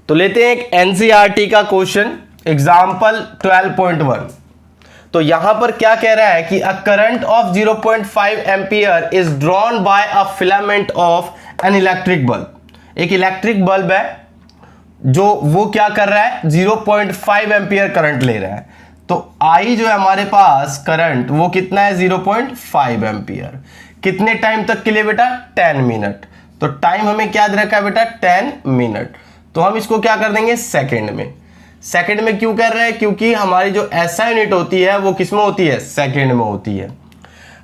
तो लेते हैं एक एनसीईआरटी का क्वेश्चन एग्जाम्पल 12.1। तो यहां पर क्या कह रहा है कि अ current of 0.5 ampere is drawn by a filament of an electric bulb. एक इलेक्ट्रिक बल्ब है जो वो क्या कर रहा है 0.5 एम्पियर करंट ले रहा है। तो आई जो है हमारे पास करंट वो कितना है 0.5 एम्पियर। कितने टाइम तक के लिए बेटा 10 मिनट। तो टाइम हमें क्या दे रखा है बेटा 10 मिनट। तो हम इसको क्या कर देंगे सेकंड में। सेकंड में क्यों कर रहे हैं क्योंकि हमारी जो एसआई यूनिट होती है वो किस में होती है सेकंड में होती है।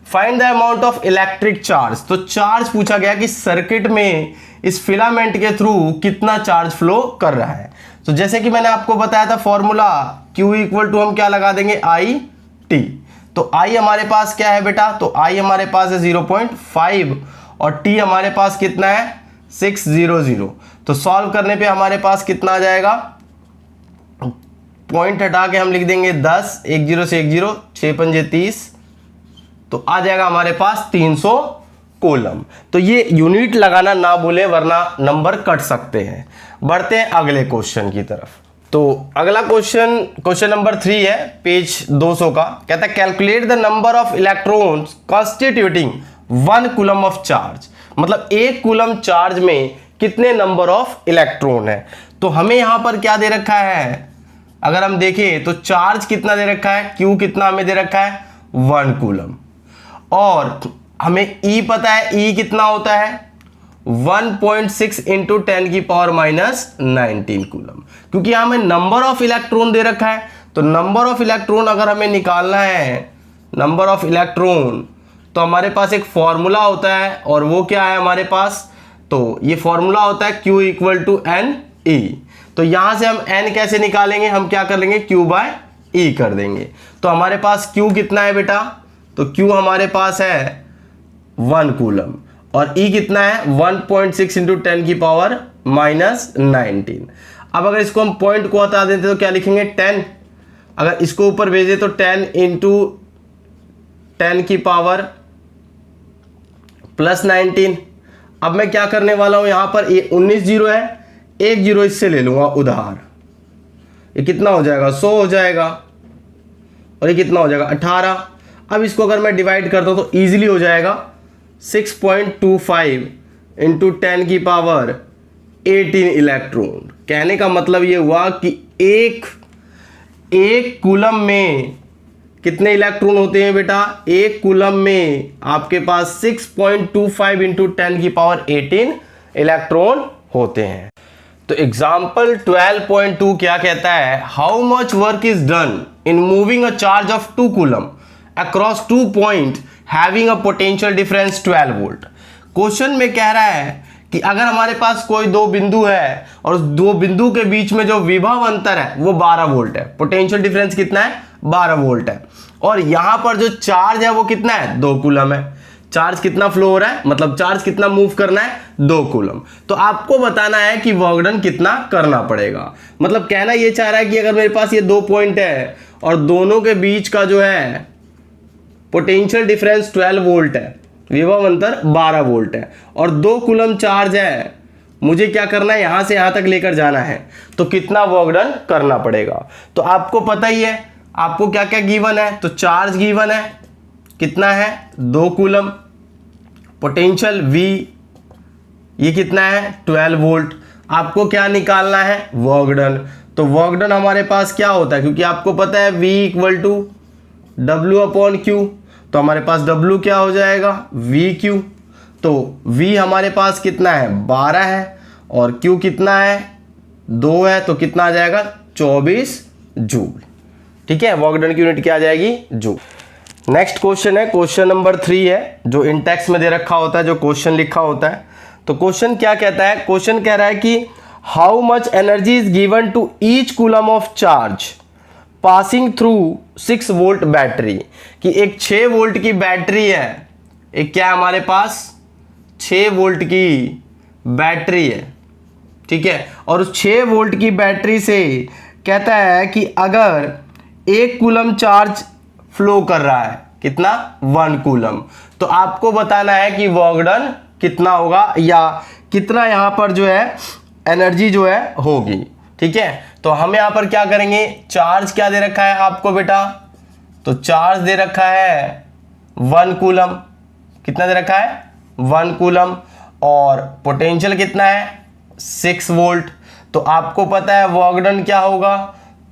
Find the amount of electric charge. तो चार्ज पूछा गया कि सर्किट में इस फिलामेंट के थ्रू कितना चार्ज फ्लो कर रहा है। तो जैसे कि मैंने आपको बताया था फॉर्मूला Q इक्वल टू हम क्या लगा देंगे आई टी। तो आई हमारे पास क्या है बेटा तो आई हमारे पास है 0.5 और टी हमारे पास कितना है 600। तो सॉल्व करने पे हमारे पास कितना आ जाएगा, पॉइंट हटा के हम लिख देंगे 10, 1 0 से 1 0, 6 पंजे 30, तो आ जाएगा हमारे पास 300 कूलम। तो ये यूनिट लगाना ना भूले वरना नंबर कट सकते हैं। बढ़ते हैं अगले क्वेश्चन की तरफ। तो अगला क्वेश्चन नंबर 3 है पेज 200 का। कहता है calculate the number of electrons constituting 1 coulomb of charge. मतलब 1 कूलम चार्ज में कितने नंबर ऑफ इलेक्ट्रॉन है। तो हमें यहां पर क्या दे रखा है, अगर हम देखें तो चार्ज कितना दे रखा है, क्यू कितना हमें दे रखा है 1 कूलम। और हमें ई पता है, ई कितना होता है 1.6 इंटू 10 की पावर माइनस 19 कूलम। क्योंकि हमें नंबर ऑफ इलेक्ट्रॉन दे रखा है तो नंबर ऑफ इलेक्ट्रॉन अगर हमें निकालना है, नंबर ऑफ इलेक्ट्रॉन, तो हमारे पास एक फॉर्मूला होता है और वो क्या है हमारे पास, तो ये फॉर्मूला होता है Q equal to N E. तो यहां से हम n कैसे निकालेंगे, हम क्या कर लेंगे Q बाय ई कर देंगे। तो हमारे पास Q कितना है बेटा, तो Q हमारे पास है 1 कूलम और E कितना है 1.6 इंटू 10 की पावर माइनस 19। अब अगर इसको हम पॉइंट को हटा देते तो क्या लिखेंगे 10। अगर इसको ऊपर भेजे तो 10 इंटू 10 की पावर प्लस 19। अब मैं क्या करने वाला हूं यहां पर 19 जीरो है, 1 जीरो इससे ले लूंगा उधार। ये कितना हो जाएगा 100 हो जाएगा और ये कितना हो जाएगा 18। अब इसको अगर मैं डिवाइड करता हूं तो इजीली हो जाएगा 6.25 इंटू 10 की पावर 18 इलेक्ट्रॉन। कहने का मतलब ये हुआ कि एक कूलम में कितने इलेक्ट्रॉन होते हैं बेटा, 1 कूलम में आपके पास 6.25 इंटू 10 की पावर 18 इलेक्ट्रॉन होते हैं। तो एग्जाम्पल 12.2 क्या कहता है, how much work is done in moving a charge of 2 coulomb across 2 point having a potential difference 12 volt. Question में कह रहा है कि अगर हमारे पास कोई 2 बिंदु है और उस 2 बिंदु के बीच में जो विभव अंतर है वो 12 वोल्ट है, पोटेंशियल डिफरेंस कितना है 12 वोल्ट है, और यहां पर जो चार्ज है वो कितना है 2 कूलम है। चार्ज कितना फ्लो हो रहा है, मतलब चार्ज कितना मूव करना है 2 कूलम। तो आपको बताना है कि वर्क डन कितना करना पड़ेगा। मतलब कहना ये चाह रहा है कि अगर मेरे पास ये 2 पॉइंट है और दोनों के बीच का जो है पोटेंशियल डिफरेंस 12 वोल्ट है, विभव अंतर 12 वोल्ट है और 2 कूलम चार्ज है, मुझे क्या करना है यहां से यहां तक लेकर जाना है, तो कितना वर्क डन करना पड़ेगा। तो आपको पता ही है आपको क्या क्या गिवन है, तो चार्ज गिवन है कितना है 2 कूलम, पोटेंशियल V ये कितना है 12 वोल्ट। आपको क्या निकालना है वर्क डन। तो वर्क डन हमारे पास क्या होता है, क्योंकि आपको पता है V equal to W upon Q, तो हमारे पास W क्या हो जाएगा VQ। तो V हमारे पास कितना है 12 है और Q कितना है 2 है, तो कितना आ जाएगा 24 जूल। ठीक है, वर्क डन की यूनिट क्या आ जाएगी जूल। नेक्स्ट क्वेश्चन है क्वेश्चन नंबर 3 है, जो इन टेक्स्ट में दे रखा होता है, जो क्वेश्चन लिखा होता है। तो क्वेश्चन क्या कहता है, क्वेश्चन कह रहा है कि how much energy is given to each coulomb of charge passing through 6 volt battery. कि एक 6 वोल्ट की बैटरी है, एक क्या हमारे पास 6 वोल्ट की बैटरी है, ठीक है, और उस 6 वोल्ट की बैटरी से कहता है कि अगर 1 कूलम चार्ज फ्लो कर रहा है कितना 1 कूलम, तो आपको बताना है कि वर्क डन कितना होगा या कितना यहां पर जो है एनर्जी जो है होगी। ठीक है, तो हम यहां पर क्या करेंगे, चार्ज क्या दे रखा है आपको बेटा, तो चार्ज दे रखा है 1 कूलम। कितना दे रखा है, 1 कूलम। और पोटेंशियल कितना है, 6 वोल्ट। तो आपको पता है वर्क डन क्या होगा,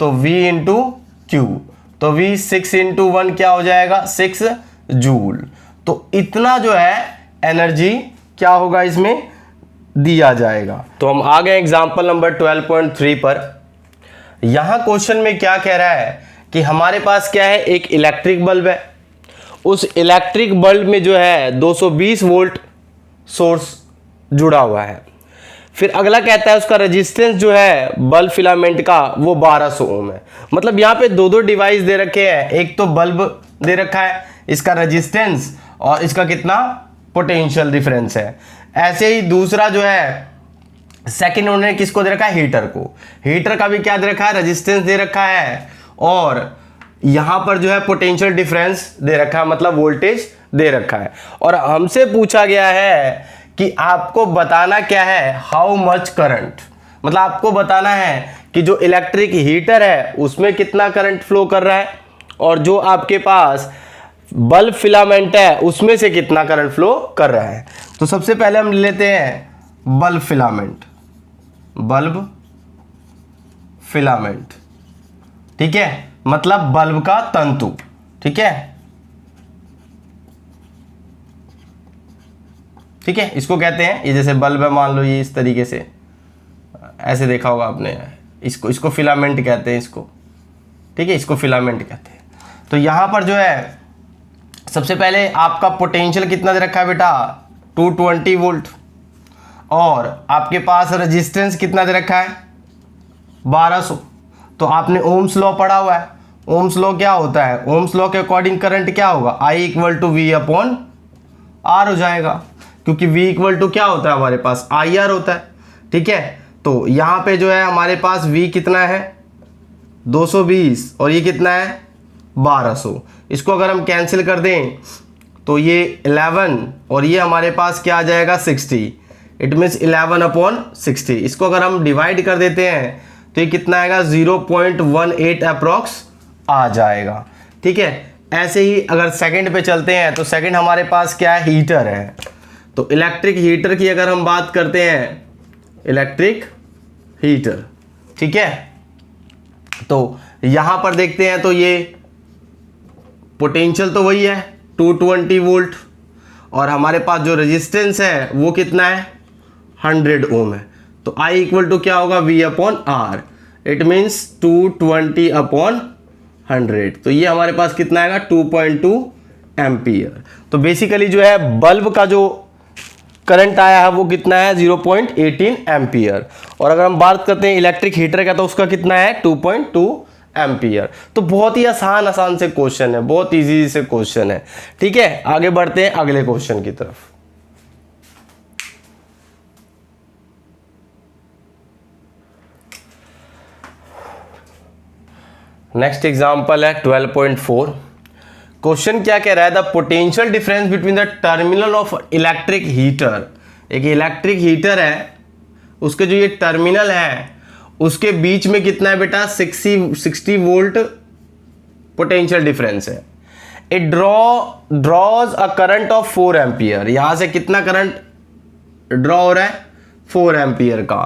तो V इंटू क्यू। तो V 6 इंटू 1 क्या हो जाएगा, 6 जूल। तो इतना जो है एनर्जी क्या होगा इसमें दिया जाएगा। तो हम आ गए एग्जांपल नंबर 12.3 पर। यहां क्वेश्चन में क्या कह रहा है कि हमारे पास क्या है, एक इलेक्ट्रिक बल्ब है। उस इलेक्ट्रिक बल्ब में जो है 220 वोल्ट सोर्स जुड़ा हुआ है। फिर अगला कहता है उसका रेजिस्टेंस जो है बल्ब फिलामेंट का वो 1200 ओम है। मतलब यहाँ पे दो डिवाइस दे रखे हैं, एक तो बल्ब दे रखा है, इसका रेजिस्टेंस और इसका कितना पोटेंशियल डिफरेंस है। ऐसे ही दूसरा जो है सेकंड उन्होंने किसको दे रखा है, हीटर को। हीटर का भी क्या दे रखा है, रेजिस्टेंस दे रखा है और यहां पर जो है पोटेंशियल डिफरेंस दे रखा है, मतलब वोल्टेज दे रखा है। और हमसे पूछा गया है कि आपको बताना क्या है, हाउ मच करंट। मतलब आपको बताना है कि जो इलेक्ट्रिक हीटर है उसमें कितना करंट फ्लो कर रहा है और जो आपके पास बल्ब फिलामेंट है उसमें से कितना करंट फ्लो कर रहा है। तो सबसे पहले हम लेते हैं बल्ब फिलामेंट। बल्ब फिलामेंट, ठीक है, मतलब बल्ब का तंतु। ठीक है, ठीक है, इसको कहते हैं, ये जैसे बल्ब है मान लो, ये इस तरीके से ऐसे देखा होगा आपने, इसको फिलामेंट कहते हैं इसको। ठीक है, इसको फिलामेंट कहते हैं। तो यहां पर जो है सबसे पहले आपका पोटेंशियल कितना दे रखा है बेटा, 220 वोल्ट। और आपके पास रेजिस्टेंस कितना दे रखा है, 1200। तो आपने ओम्स लॉ पढ़ा हुआ है। ओम्स लॉ क्या होता है, ओम्स लॉ के अकॉर्डिंग करंट क्या होगा, I equal to V upon R हो जाएगा, क्योंकि V इक्वल टू क्या होता है हमारे पास, IR होता है। ठीक है, तो यहाँ पे जो है हमारे पास V कितना है, 220 और ये कितना है 1200। इसको अगर हम कैंसिल कर दें तो ये 11 और ये हमारे पास क्या आ जाएगा 60। It means 11 upon 60। इसको अगर हम डिवाइड कर देते हैं तो ये कितना आएगा 0.18 अप्रॉक्स आ जाएगा। ठीक है, ऐसे ही अगर सेकंड पे चलते हैं तो सेकंड हमारे पास क्या है, हीटर है। तो इलेक्ट्रिक हीटर की अगर हम बात करते हैं, इलेक्ट्रिक हीटर, ठीक है, तो यहां पर देखते हैं तो ये पोटेंशियल तो वही है 220 वोल्ट और हमारे पास जो रेजिस्टेंस है वो कितना है 100 ओम है। तो I इक्वल टू क्या होगा, V upon R। It means 220 upon 100। तो ये हमारे पास कितना आएगा 2.2 एम्पियर। तो बेसिकली जो है बल्ब का जो करंट आया है वो कितना है 0.18 एम्पियर। और अगर हम बात करते हैं इलेक्ट्रिक हीटर का तो उसका कितना है 2.2 एम्पियर। तो बहुत ही आसान से क्वेश्चन है, बहुत इजी से क्वेश्चन है। ठीक है, आगे बढ़ते हैं अगले क्वेश्चन की तरफ। नेक्स्ट एग्जांपल है 12.4। क्वेश्चन क्या कह रहा है, the potential difference between the terminal of electric heater. एक इलेक्ट्रिक हीटर है, उसके जो ये टर्मिनल है उसके बीच में कितना है बेटा 60 वोल्ट पोटेंशियल डिफरेंस है। It draws a current of 4 ampere. यहां से कितना करंट ड्रॉ हो रहा है 4 एम्पियर का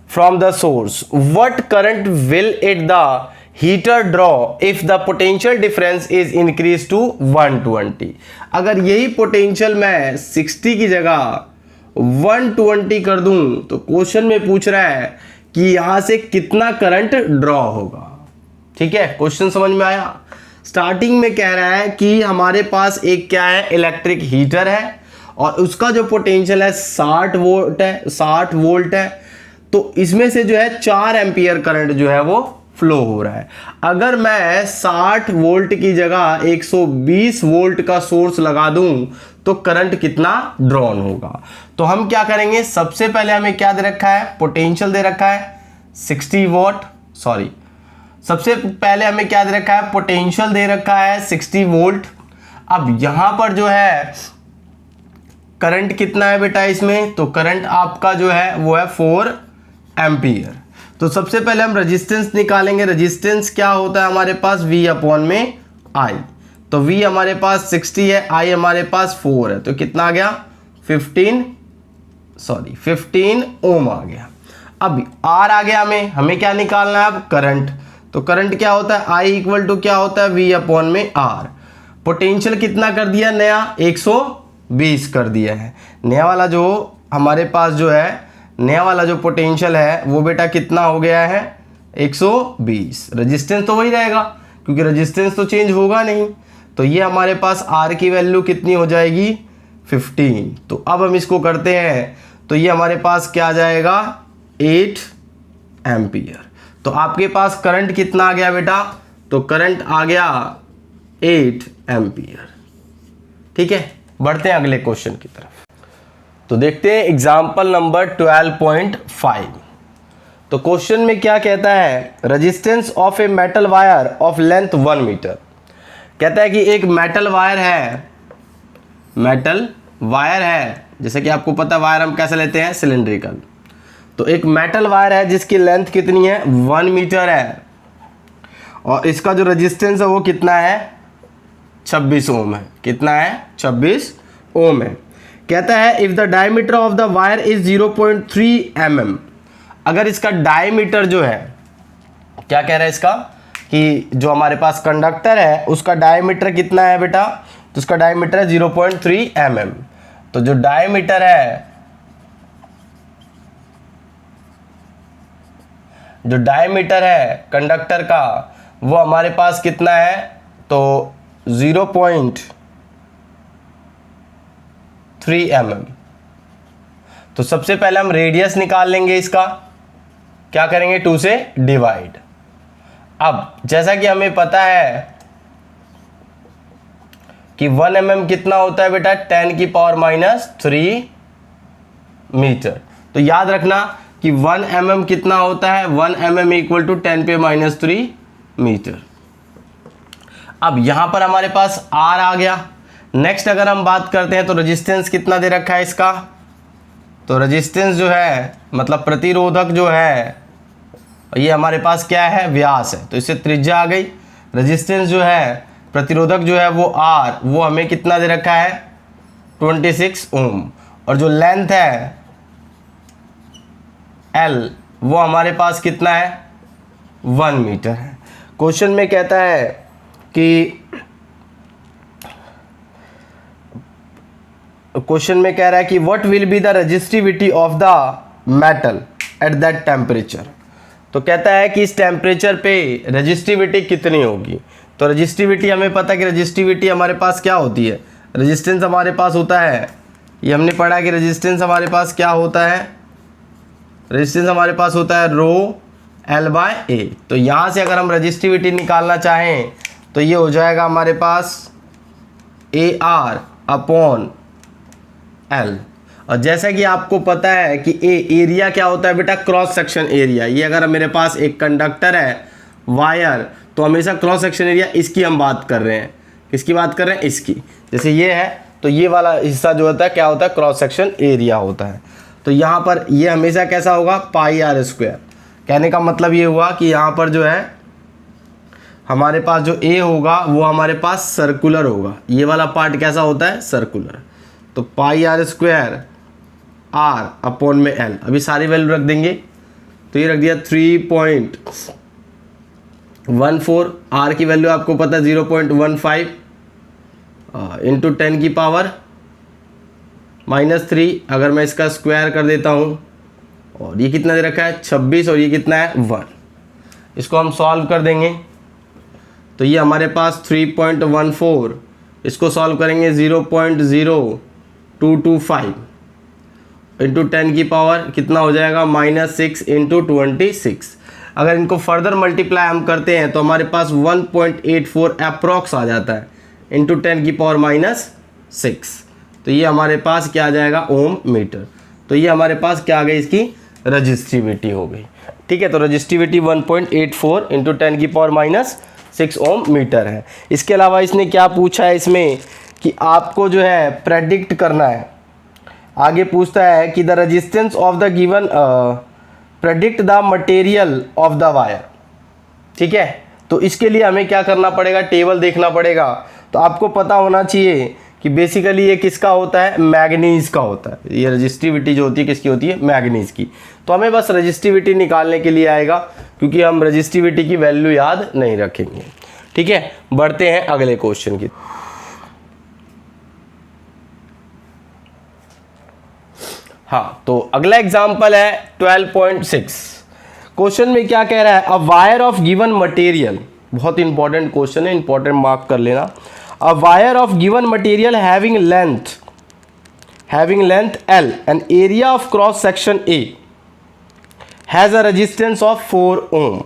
from the source. What current will it the heater draw if the potential difference is increase to 120। अगर यही पोटेंशियल मैं 60 की जगह 120 कर दूं तो क्वेश्चन में पूछ रहा है कि यहां से कितना करंट ड्रॉ होगा। ठीक है, क्वेश्चन समझ में आया। स्टार्टिंग में कह रहा है कि हमारे पास एक क्या है, इलेक्ट्रिक हीटर है और उसका जो पोटेंशियल है 60 वोल्ट है। तो इसमें से जो है 4 एम्पियर करंट जो है वो फ्लो हो रहा है। अगर मैं 60 वोल्ट की जगह 120 वोल्ट का सोर्स लगा दूं तो करंट कितना ड्रॉन होगा। तो हम क्या करेंगे, सबसे पहले हमें क्या दे रखा है, पोटेंशियल दे रखा है 60 वोल्ट, सॉरी सबसे पहले हमें क्या दे रखा है, पोटेंशियल दे रखा है 60 वोल्ट। अब यहां पर जो है करंट कितना है बेटा इसमें, तो करंट आपका जो है वो है 4 एम्पियर। तो सबसे पहले हम रेजिस्टेंस निकालेंगे। रेजिस्टेंस क्या होता है हमारे पास, V अपॉन में I। तो V हमारे पास 60 है, I हमारे पास 4 है, तो कितना आ गया 15 ओम आ गया। अब R आ गया, हमें क्या निकालना है अब, करंट। तो करंट क्या होता है, I इक्वल टू क्या होता है, V अपॉन में R। पोटेंशियल कितना कर दिया नया, 120 कर दिया है। नया वाला जो हमारे पास जो है, नया वाला जो पोटेंशियल है वो बेटा कितना हो गया है, 120। रेजिस्टेंस तो वही रहेगा क्योंकि रेजिस्टेंस तो चेंज होगा नहीं। तो ये हमारे पास R की वैल्यू कितनी हो जाएगी, 15। तो अब हम इसको करते हैं, तो ये हमारे पास क्या आ जाएगा, 8 एम्पियर। तो आपके पास करंट कितना आ गया बेटा, तो करंट आ गया 8 एम्पियर। ठीक है, बढ़ते हैं अगले क्वेश्चन की तरफ। तो देखते हैं एग्जाम्पल नंबर 12.5। तो क्वेश्चन में क्या कहता है, resistance of a metal wire of length 1 metre. कहता है कि एक मेटल वायर है, जैसे कि आपको पता है वायर हम कैसे लेते हैं, सिलेंड्रिकल। तो एक मेटल वायर है जिसकी लेंथ कितनी है, 1 मीटर है, और इसका जो रेजिस्टेंस है वो कितना है, 26 ओम है। कितना है, 26 ओम है। कहता है if the diameter of the wire is 0.3 mm। अगर इसका डायमीटर जो है, क्या कह रहा है इसका, कि जो हमारे पास कंडक्टर है उसका डायमीटर कितना है बेटा, तो उसका डायमीटर है 0.3 mm। तो जो डायमीटर है कंडक्टर का वो हमारे पास कितना है, तो 0.3 mm। तो सबसे पहले हम रेडियस निकाल लेंगे इसका, क्या करेंगे, 2 से डिवाइड। अब जैसा कि हमें पता है कि 1 mm कितना होता है बेटा, 10⁻³ मीटर। तो याद रखना कि 1 mm कितना होता है, 1 mm इक्वल टू 10⁻³ मीटर। अब यहां पर हमारे पास R आ गया। नेक्स्ट अगर हम बात करते हैं तो रेजिस्टेंस कितना दे रखा है इसका, तो रेजिस्टेंस जो है मतलब प्रतिरोधक जो है, ये हमारे पास क्या है, व्यास है, तो इससे त्रिज्या आ गई। रेजिस्टेंस जो है, प्रतिरोधक जो है वो R, वो हमें कितना दे रखा है, 26 ओम। और जो लेंथ है L, वो हमारे पास कितना है, 1 मीटर है। क्वेश्चन में कहता है कि क्वेश्चन में कह रहा है कि what will be the resistivity of the metal at that temperature. तो कहता है कि इस टेम्परेचर पे रेजिस्टिविटी कितनी होगी। तो रेजिस्टिविटी हमें पता है कि रेजिस्टिविटी हमारे पास क्या होती है, रेजिस्टेंस हमारे पास होता है, ये हमने पढ़ा कि रेजिस्टेंस हमारे पास क्या होता है, रेजिस्टेंस हमारे पास होता है ρL/A। तो यहाँ से अगर हम रेजिस्टिविटी निकालना चाहें तो ये हो जाएगा हमारे पास AR अपॉन L। और जैसा कि आपको पता है कि एरिया क्या होता है बेटा, क्रॉस सेक्शन एरिया। ये अगर मेरे पास एक कंडक्टर है वायर, तो हमेशा क्रॉस सेक्शन एरिया इसकी हम बात कर रहे हैं, किसकी बात कर रहे हैं, इसकी। जैसे ये है तो ये वाला हिस्सा जो होता है क्या होता है, क्रॉस सेक्शन एरिया होता है। तो यहाँ पर ये हमेशा कैसा होगा, πr²। कहने का मतलब ये हुआ कि यहाँ पर जो है हमारे पास जो A होगा वो हमारे पास सर्कुलर होगा, ये वाला पार्ट कैसा होता है, सर्कुलर। तो πr² R अपॉन में L। अभी सारी वैल्यू रख देंगे, तो ये रख दिया 3.14। R की वैल्यू आपको पता है 0.15 इंटू 10⁻³ अगर मैं इसका स्क्वायर कर देता हूँ, और ये कितना दे रखा है 26, और ये कितना है 1। इसको हम सॉल्व कर देंगे तो ये हमारे पास 3.14, इसको सॉल्व करेंगे 0.0225 इंटू 10⁻, कितना हो जाएगा -6 इंटू 26। अगर इनको फर्दर मल्टीप्लाई हम करते हैं तो हमारे पास 1.84 अप्रॉक्स आ जाता है इंटू 10⁻⁻6। तो ये हमारे पास क्या आ जाएगा, ओम मीटर। तो ये हमारे पास क्या आ गई, इसकी रजिस्टिविटी हो गई। ठीक है, तो रजिस्टिविटी 1.84 इंटू 10⁻⁻6 ओम मीटर है। इसके अलावा इसने क्या पूछा है इसमें कि आपको जो है प्रेडिक्ट करना है, आगे पूछता है कि the resistance of the given predict the material of the wire. ठीक है, तो इसके लिए हमें क्या करना पड़ेगा, टेबल देखना पड़ेगा। तो आपको पता होना चाहिए कि बेसिकली ये किसका होता है, मैग्नीज का होता है। ये रजिस्टिविटी जो होती है किसकी होती है, मैग्नीज की। तो हमें बस रजिस्टिविटी निकालने के लिए आएगा, क्योंकि हम रजिस्टिविटी की वैल्यू याद नहीं रखेंगे। ठीक है, बढ़ते हैं अगले क्वेश्चन की। हाँ, तो अगला एग्जांपल है 12.6। क्वेश्चन में क्या कह रहा है, a wire of given material, बहुत इंपॉर्टेंट क्वेश्चन है, इंपॉर्टेंट मार्क कर लेना। A wire of given material having length L and area of cross section A has a resistance of 4 ओम।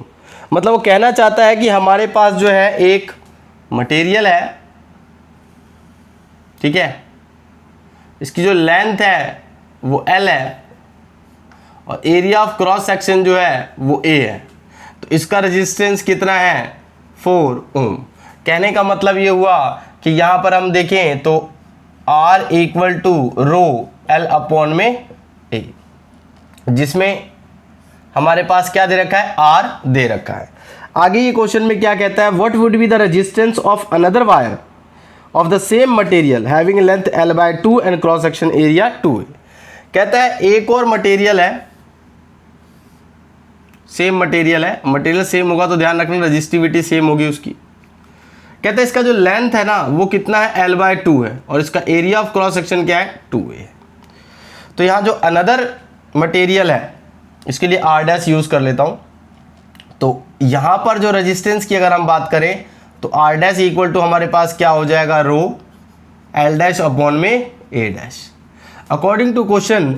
मतलब वो कहना चाहता है कि हमारे पास जो है एक मटेरियल है, ठीक है, इसकी जो लेंथ है वो L है और एरिया ऑफ क्रॉस सेक्शन जो है वो A है। तो इसका रेजिस्टेंस कितना है, 4 ओम। कहने का मतलब ये हुआ कि यहां पर हम देखें तो R equal to rho L upon में A, जिसमें हमारे पास क्या दे रखा है, R दे रखा है। आगे ये क्वेश्चन में क्या कहता है, what would be the resistance of another wire of the same material having length L/2 and cross section area 2। कहता है एक और मटेरियल है, सेम मटेरियल है, मटेरियल सेम होगा तो ध्यान रखना रजिस्टिविटी सेम होगी उसकी। कहता है इसका जो लेंथ है ना वो कितना है, L/2 है, और इसका एरिया ऑफ क्रॉस सेक्शन क्या है, 2A। तो यहाँ जो अनदर मटेरियल है इसके लिए R' यूज कर लेता हूँ। तो यहाँ पर जो रेजिस्टेंस की अगर हम बात करें तो R' इक्वल टू हमारे पास क्या हो जाएगा, रो L' अपॉन में A'। अकॉर्डिंग टू क्वेश्चन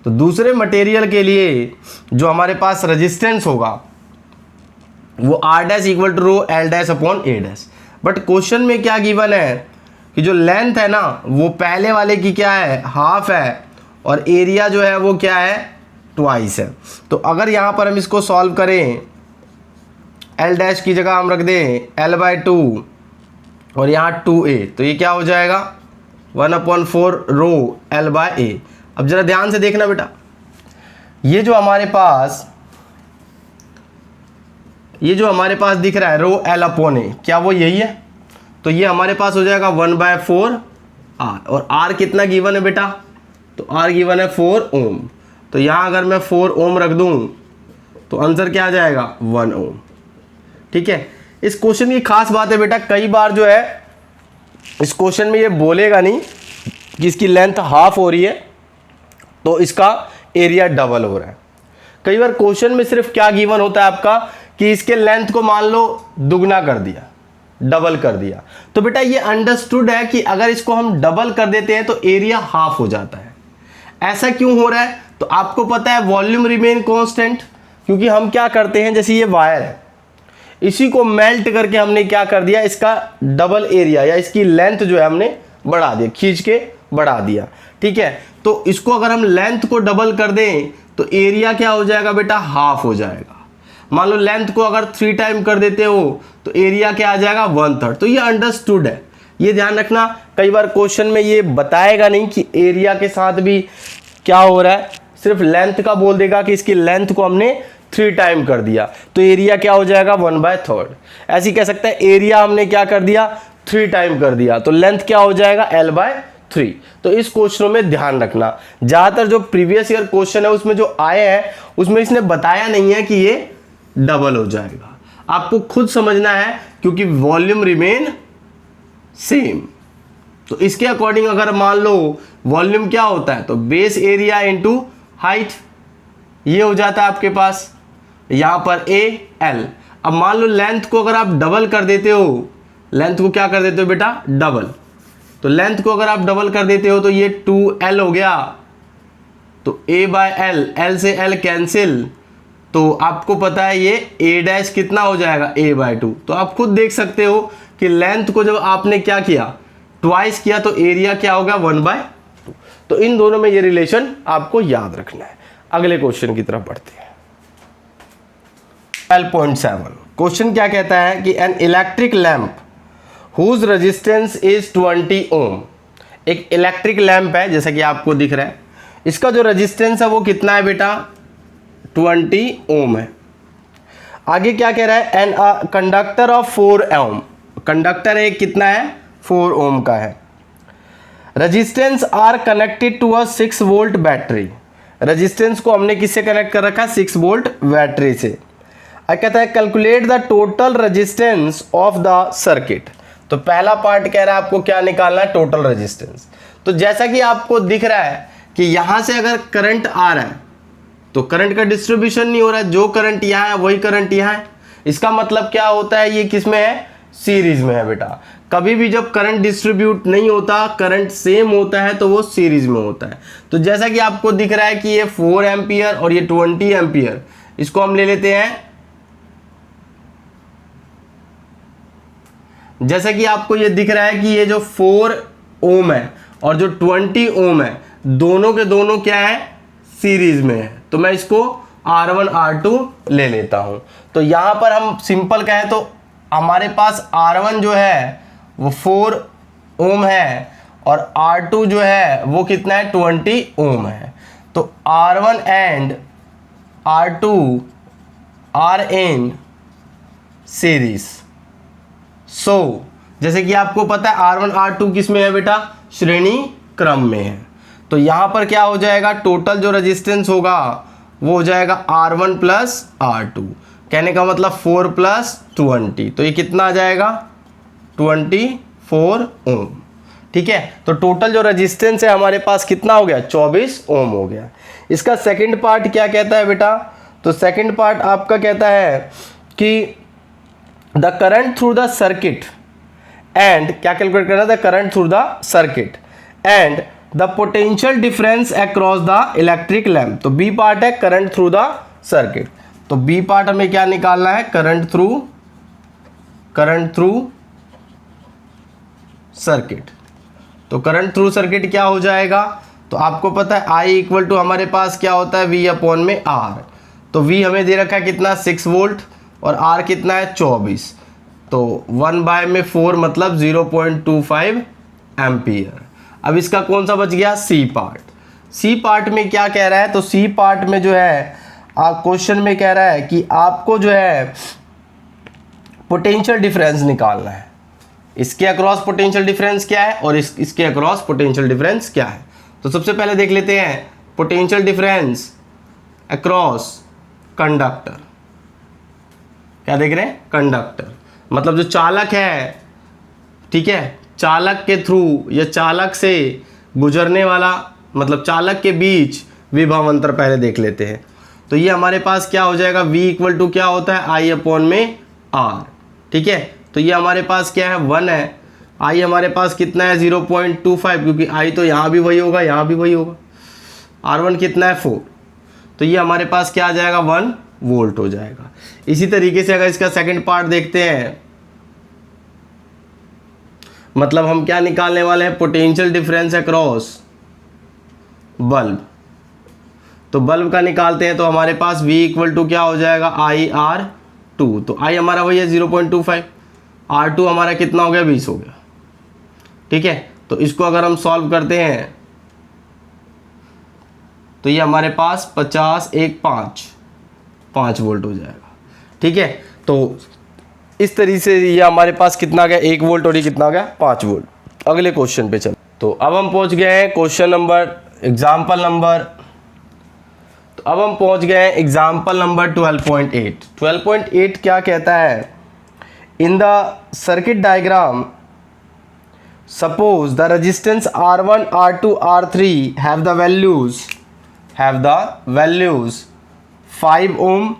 तो दूसरे मटेरियल के लिए जो हमारे पास रेजिस्टेंस होगा वो R' equal to rho L' upon A'। But question में क्या गिवन है कि जो लेंथ है ना वो पहले वाले की क्या है, हाफ है, और एरिया जो है वो क्या है, ट्वाइस है। तो अगर यहाँ पर हम इसको सॉल्व करें, L' की जगह हम रख दें L/2 और यहाँ 2A, तो ये क्या हो जाएगा, 1/4 रो L/A। अब जरा ध्यान से देखना बेटा, ये जो हमारे पास दिख रहा है रो L अपॉन A, क्या वो यही है? तो ये हमारे पास हो जाएगा 1/4 R, और R कितना गिवन है बेटा, तो R गिवन है 4 ओम। तो यहाँ अगर मैं 4 ओम रख दूं तो आंसर क्या आ जाएगा, 1 ओम। ठीक है, इस क्वेश्चन की खास बात है बेटा, कई बार जो है इस क्वेश्चन में ये बोलेगा नहीं कि इसकी लेंथ हाफ हो रही है तो इसका एरिया डबल हो रहा है। कई बार क्वेश्चन में सिर्फ क्या गिवन होता है आपका कि इसके लेंथ को मान लो दुगना कर दिया, डबल कर दिया। तो बेटा ये अंडरस्टूड है कि अगर इसको हम डबल कर देते हैं तो एरिया हाफ हो जाता है। ऐसा क्यों हो रहा है, तो आपको पता है वॉल्यूम रिमेन कांस्टेंट, क्योंकि हम क्या करते हैं, जैसे ये वायर है इसी को मेल्ट करके हमने क्या कर दिया, इसका डबल एरिया या इसकी लेंथ जो है हमने बढ़ा दिया, खींच के बढ़ा दिया। ठीक है, तो इसको अगर हम लेंथ को डबल कर दें तो एरिया क्या हो जाएगा बेटा, हाफ हो जाएगा। मान लो लेंथ को अगर 3 टाइम कर देते हो तो एरिया क्या आ जाएगा, 1/3। तो ये अंडरस्टूड है, ये ध्यान रखना। कई बार क्वेश्चन में ये बताएगा नहीं कि एरिया के साथ भी क्या हो रहा है, सिर्फ लेंथ का बोल देगा कि इसकी लेंथ को हमने 3 टाइम कर दिया तो एरिया क्या हो जाएगा, 1/3। ऐसे कह सकते हैं एरिया हमने क्या कर दिया, 3 टाइम कर दिया तो लेंथ क्या हो जाएगा, L/3। तो इस क्वेश्चनों में ध्यान रखना, ज्यादातर जो प्रीवियस ईयर क्वेश्चन है उसमें जो आए हैं उसमें इसने बताया नहीं है कि ये डबल हो जाएगा, आपको खुद समझना है क्योंकि वॉल्यूम रिमेन सेम। तो इसके अकॉर्डिंग अगर मान लो वॉल्यूम क्या होता है, तो बेस एरिया इंटू हाइट, ये हो जाता है आपके पास यहां पर AL। अब मान लो लेंथ को अगर आप डबल कर देते हो, लेंथ को क्या कर देते हो बेटा, डबल, तो लेंथ को अगर आप डबल कर देते हो तो ये 2L हो गया, तो A/L, L से L कैंसिल, तो आपको पता है ये A' कितना हो जाएगा, A/2। तो आप खुद देख सकते हो कि लेंथ को जब आपने क्या किया, ट्वाइस किया, तो एरिया क्या होगा, 1/2। तो इन दोनों में ये रिलेशन आपको याद रखना है। अगले क्वेश्चन की तरफ बढ़ते हैं। 12.7 क्वेश्चन क्या कहता है कि an electric lamp whose resistance is 20 ohm. एक इलेक्ट्रिक लैंप है जैसा कि आपको दिख रहा है, इसका जो रेजिस्टेंस है वो कितना है बेटा 20 ओम है। आगे क्या कह रहा है, an conductor of 4 ohm, conductor एक कितना है 4 ओम का है। Resistance R connected to a 6 volt battery, resistance को हमने किससे कनेक्ट कर रखा है 6 वोल्ट बैटरी से। कहता है calculate the total resistance of the circuit. तो पहला पार्ट कह रहा है आपको क्या निकालना है टोटल रेजिस्टेंस। तो जैसा कि आपको दिख रहा है कि यहां से अगर करंट आ रहा है तो करंट का डिस्ट्रीब्यूशन नहीं हो रहा है, जो करंट यहाँ है वही करंट यहाँ है। इसका मतलब क्या होता है, ये किस में है सीरीज में है बेटा। कभी भी जब करंट डिस्ट्रीब्यूट नहीं होता, करंट सेम होता है तो वो सीरीज में होता है। तो जैसा कि आपको दिख रहा है कि ये 4 एम्पियर और ये 20 एम्पियर, इसको हम ले लेते हैं। जैसा कि आपको ये दिख रहा है कि ये जो 4 ओम है और जो 20 ओम है दोनों के दोनों क्या है सीरीज में है। तो मैं इसको R1 R2 ले लेता हूं। तो यहां पर हम सिंपल कहें तो हमारे पास R1 जो है वो 4 ओम है और R2 जो है वो कितना है 20 ओम है। तो R1 and R2 are in series. So जैसे कि आपको पता है R1 R2 किस में है बेटा श्रेणी क्रम में है। तो यहां पर क्या हो जाएगा टोटल जो रेजिस्टेंस होगा वो हो जाएगा R1 प्लस R2, कहने का मतलब 4 प्लस 20, तो ये कितना आ जाएगा 24 ओम। ठीक है, तो टोटल जो रेजिस्टेंस है हमारे पास कितना हो गया 24 ओम हो गया। इसका सेकंड पार्ट क्या कहता है बेटा, तो सेकंड पार्ट आपका कहता है कि the current through the circuit and क्या कैलकुलेट करना, the current through the circuit and the potential difference across the electric lamp. तो बी पार्ट है करंट थ्रू द सर्किट। तो बी पार्ट हमें क्या निकालना है करंट थ्रू सर्किट। तो करंट थ्रू सर्किट क्या हो जाएगा, तो आपको पता है I इक्वल टू हमारे पास क्या होता है V अपॉन में R। तो V हमें दे रखा है कितना 6 वोल्ट और R कितना है 24, तो 1/4 मतलब 0.25 एम्पियर। अब इसका कौन सा बच गया सी पार्ट। सी पार्ट में क्या कह रहा है, तो सी पार्ट में जो है क्वेश्चन में कह रहा है कि आपको जो है पोटेंशियल डिफरेंस निकालना है। इसके अक्रॉस पोटेंशियल डिफरेंस क्या है और इसके अक्रॉस पोटेंशियल डिफरेंस क्या है। तो सबसे पहले देख लेते हैं पोटेंशियल डिफरेंस अक्रॉस कंडक्टर। क्या देख रहे हैं कंडक्टर, मतलब जो चालक है, ठीक है, चालक के थ्रू या चालक से गुजरने वाला, मतलब चालक के बीच विभव अंतर पहले देख लेते हैं। तो ये हमारे पास क्या हो जाएगा V इक्वल टू क्या होता है I अपॉन में R। ठीक है, तो ये हमारे पास क्या है 1 है, I हमारे पास कितना है 0.25, क्योंकि I तो यहाँ भी वही होगा यहाँ भी वही होगा। R1 कितना है 4, तो ये हमारे पास क्या आ जाएगा 1 वोल्ट हो जाएगा। इसी तरीके से अगर इसका सेकंड पार्ट देखते हैं, मतलब हम क्या निकालने वाले हैं पोटेंशियल डिफरेंस अक्रॉस बल्ब। तो बल्ब का निकालते हैं तो हमारे पास V इक्वल टू क्या हो जाएगा IR2। तो I हमारा वही है 0.25, R2 हमारा कितना हो गया 20 हो गया। ठीक है, तो इसको अगर हम सॉल्व करते हैं तो ये हमारे पास 50 1 5 वोल्ट हो जाएगा। ठीक है, तो इस तरीके से ये हमारे पास कितना आ गया 1 वोल्ट और ये कितना आ गया 5 वोल्ट। अगले क्वेश्चन पे चल। तो अब हम पहुंच गए हैं क्वेश्चन नंबर एग्जाम्पल नंबर, तो अब हम पहुंच गए हैं एग्जाम्पल नंबर 12.8। 12.8 क्या कहता है, in the circuit diagram suppose the resistance R1 R2 R3 have the values 5 ohm